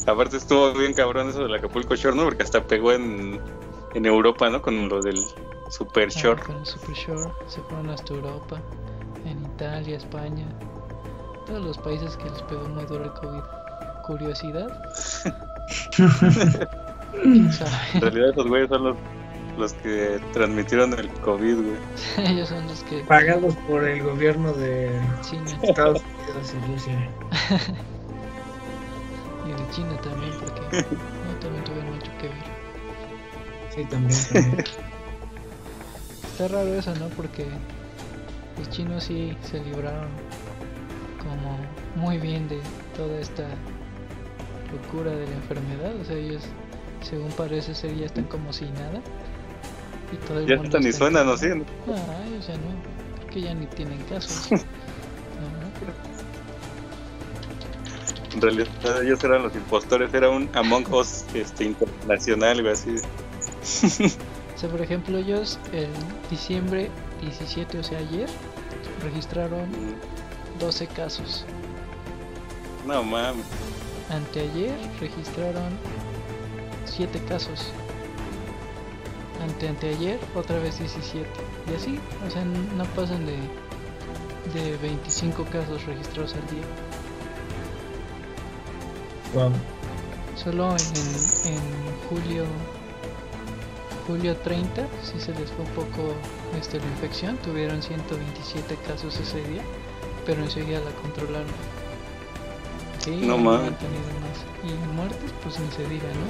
Aparte estuvo bien cabrón eso del Acapulco Shore, ¿no? Porque hasta pegó en Europa, ¿no? Con lo del Super Shore. Con el Super Shore se fueron hasta Europa, en Italia, España, todos los países que les pegó muy duro el COVID. Curiosidad. ¿Quién sabe? En realidad esos güeyes son los que transmitieron el COVID, güey. Ellos son los que Pagados por el gobierno de China Estados Unidos y Rusia. y de China también, porque no también tuvieron mucho que ver. Sí, también. Está raro eso, ¿no? Porque los chinos sí se libraron como muy bien de toda esta locura de la enfermedad. O sea, ellos, según parece ser, ya están como si nada. Y todo el Ya mundo hasta ni está suenan, ¿no? enfermo. Sí. Ah, ellos ya no. Creo que ya ni tienen casos. En realidad ellos eran los impostores, era un Among Us internacional, güey, así. O sea, por ejemplo, ellos el diciembre 17, o sea, ayer, registraron 12 casos. No mames. Anteayer registraron 7 casos. Anteayer otra vez 17. Y así, o sea, no pasan de 25 casos registrados al día. Wow. Solo en julio 30, sí se les fue un poco la infección, tuvieron 127 casos ese día, pero enseguida la controlaron. Sí, No mames. han tenido más. Y muertes, pues ni se diga, ¿no?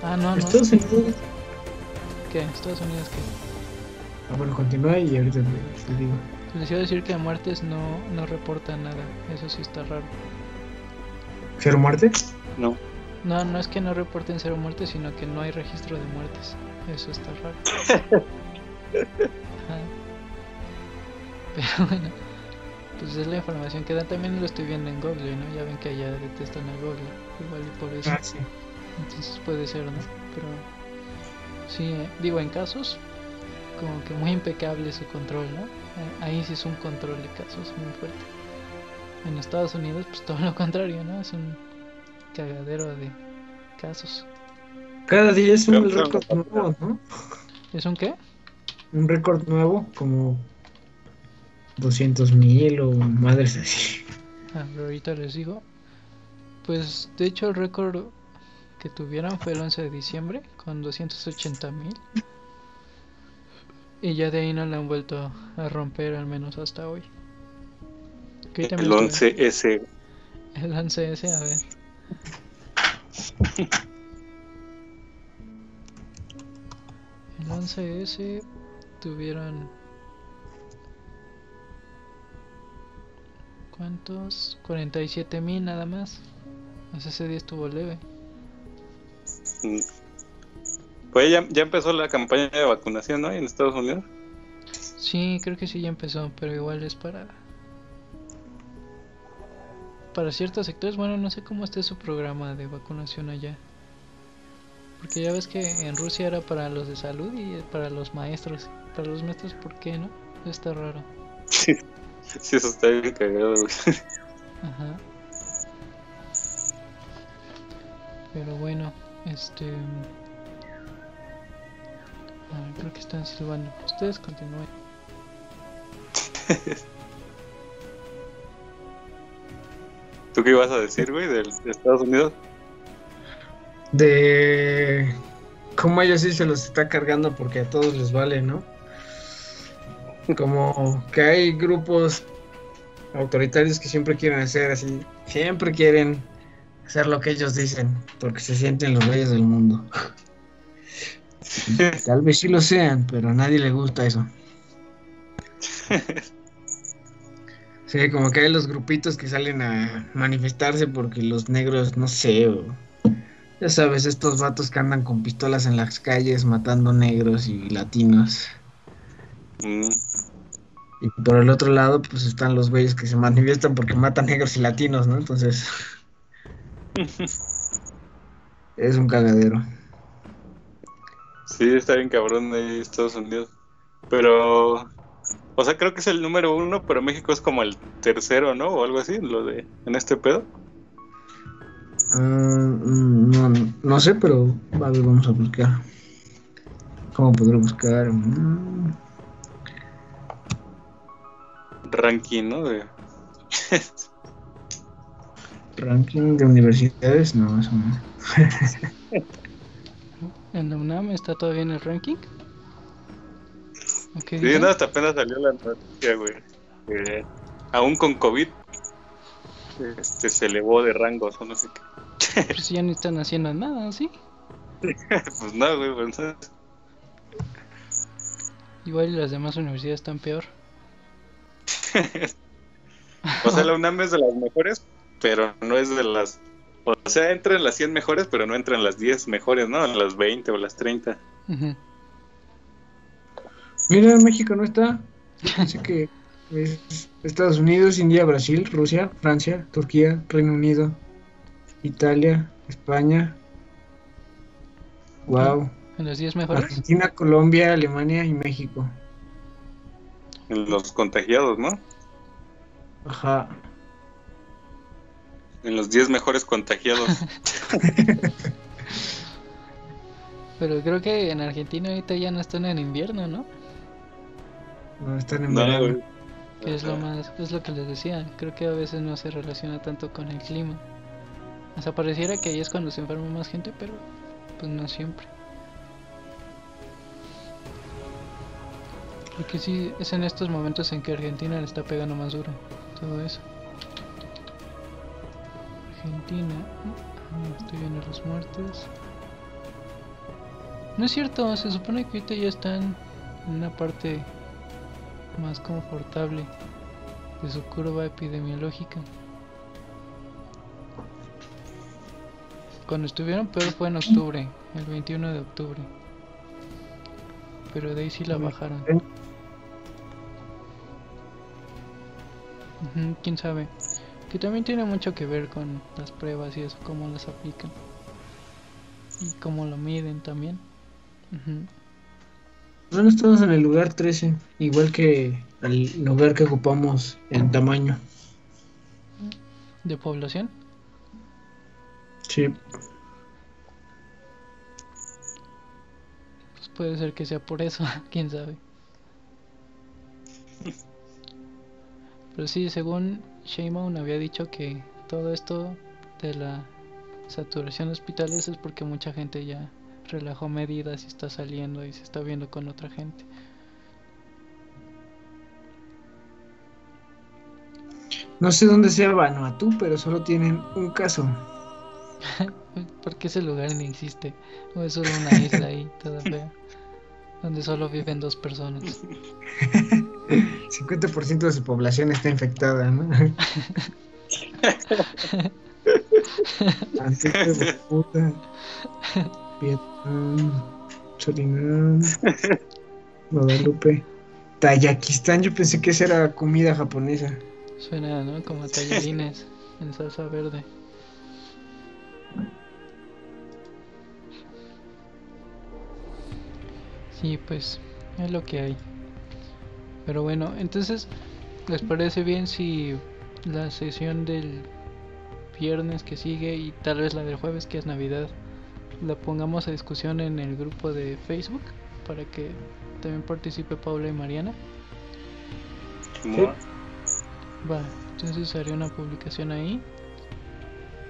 Ah, no. Estados Unidos. ¿Qué? ¿Estados Unidos qué? Bueno, continúa y ahorita te digo. Les iba a decir que a muertes no reportan nada. Eso sí está raro. ¿Cero muerte? No. No es que no reporten cero muertes, sino que no hay registro de muertes. Eso está raro. Ajá. Pero bueno, pues es la información que dan. También lo estoy viendo en Google, ¿no? Ya ven que allá detestan a Google. Igual y por eso. Sí. Entonces puede ser, ¿no? Pero sí, digo, en casos como que muy impecable su control, ¿no? Ahí sí es un control de casos muy fuerte. En Estados Unidos, pues todo lo contrario, ¿no? Es un cagadero de casos. Cada día es un Pero- récord nuevo, ¿no? ¿Es un qué? Un récord nuevo, como 200,000 o madres así. Pero ahorita les digo. Pues de hecho el récord que tuvieron fue el 11 de diciembre con 280,000. Y ya de ahí no la han vuelto a romper, al menos hasta hoy. Que hoy también El estuve- 11S. El 11S, a ver. El 11S tuvieron... ¿Cuántos? 47,000 nada más. O sea, ese día estuvo leve. Pues ya empezó la campaña de vacunación, ¿no? En Estados Unidos. Sí, creo que sí ya empezó, pero igual es para ciertos sectores. Bueno, no sé cómo esté su programa de vacunación allá. Porque ya ves que en Rusia era para los de salud y para los maestros. Para los maestros, ¿por qué no? Está raro. Sí, eso está bien cagado, güey. Ajá. Pero bueno, creo que están silbando. Ustedes continúen. ¿Tú qué ibas a decir, güey, de Estados Unidos? De cómo ellos sí se los está cargando porque a todos les vale, ¿no? Como que hay grupos autoritarios que siempre quieren hacer así, siempre quieren hacer lo que ellos dicen, porque se sienten los reyes del mundo. Tal vez sí lo sean, pero a nadie le gusta eso. Sí, como que hay los grupitos que salen a manifestarse porque los negros, no sé, ya sabes, estos vatos que andan con pistolas en las calles matando negros y latinos. Mm, Y por el otro lado, pues están los güeyes que se manifiestan porque matan negros y latinos, ¿no? Entonces, es un cagadero. sí, está bien cabrón ahí Estados Unidos. Pero, o sea, creo que es el número 1, pero México es como el tercero, ¿no? O algo así, en este pedo. No sé, pero a ver, vamos a buscar. ¿Cómo podré buscar? Ranking, ¿no? Ranking de universidades, no, eso no. ¿En la UNAM está todavía en el ranking? ¿O qué Sí, dice? no, hasta apenas salió la noticia, güey. Que aún con COVID, se elevó de rangos o no sé qué. Pues ya no están haciendo nada, ¿sí? Pues no, güey, pues no. Igual y las demás universidades están peor. O sea, la UNAM es de las mejores, pero no es de las... O sea, entra en las 100 mejores, pero no entra en las 10 mejores, ¿no? En las 20 o las 30. Ujú. Mira, México no está. Así que es Estados Unidos, India, Brasil, Rusia, Francia, Turquía, Reino Unido, Italia, España. Wow. ¿En las 10 mejores? Argentina, Colombia, Alemania y México. En los contagiados, ¿no? Ajá. En los 10 mejores contagiados. Pero creo que en Argentina ahorita ya no están en invierno, ¿no? No están en No, verano. güey. Que es lo que les decía. Creo que a veces no se relaciona tanto con el clima. O sea, pareciera que ahí es cuando se enferma más gente, pero pues no siempre. Porque sí, es en estos momentos en que Argentina le está pegando más duro todo eso. Argentina, estoy viendo las muertes. No es cierto, se supone que ahorita ya están en una parte más confortable de su curva epidemiológica. Cuando estuvieron peor fue en octubre, el 21 de octubre. Pero de ahí sí la bajaron. Quién sabe. Que también tiene mucho que ver con las pruebas y eso, cómo las aplican. Y cómo lo miden también. Bueno, estamos en el lugar 13, igual que el lugar que ocupamos en tamaño. ¿De población? Sí. Pues puede ser que sea por eso, quién sabe. Pero sí, según Sheinbaum había dicho que todo esto de la saturación de hospitales es porque mucha gente ya relajó medidas y está saliendo y se está viendo con otra gente. No sé dónde sea Vanuatu, pero solo tienen un caso. Porque ese lugar ni existe. O es solo una isla ahí, toda fea, donde solo viven 2 personas. 50% de su población está infectada, ¿no? Antigua, puta, Vietnam, Surinam, Guadalupe, Tayakistán. Yo pensé que esa era comida japonesa. Suena, ¿no? Como a tallarines en salsa verde. Sí, pues es lo que hay. Pero bueno, entonces, ¿les parece bien si la sesión del viernes que sigue y tal vez la del jueves, que es Navidad, la pongamos a discusión en el grupo de Facebook para que también participe Paula y Mariana? Sí. Va, entonces haré una publicación ahí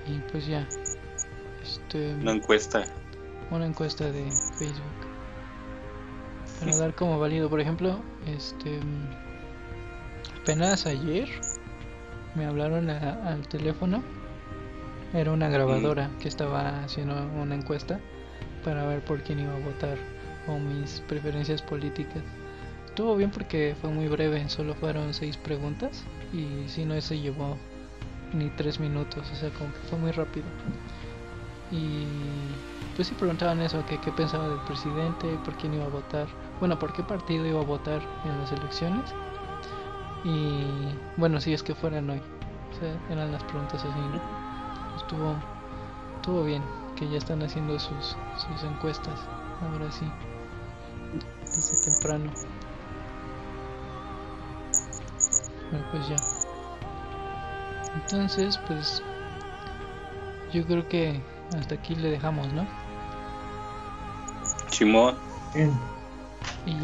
y pues ya, Una encuesta. una encuesta de Facebook para dar como válido. Por ejemplo, apenas ayer me hablaron al teléfono. Era una grabadora que estaba haciendo una encuesta para ver por quién iba a votar o mis preferencias políticas. Estuvo bien porque fue muy breve, solo fueron 6 preguntas y si no se llevó ni 3 minutos, o sea, como que fue muy rápido. Y pues sí preguntaban eso, que qué pensaba del presidente, por quién iba a votar, bueno, por qué partido iba a votar en las elecciones. Y bueno, si es que fueran hoy, o sea, eran las preguntas así, ¿no? Estuvo bien que ya están haciendo sus encuestas, ahora sí, desde temprano. Bueno, pues ya. Entonces, pues yo creo que hasta aquí le dejamos, ¿no? Chimón. Bien. Y ya.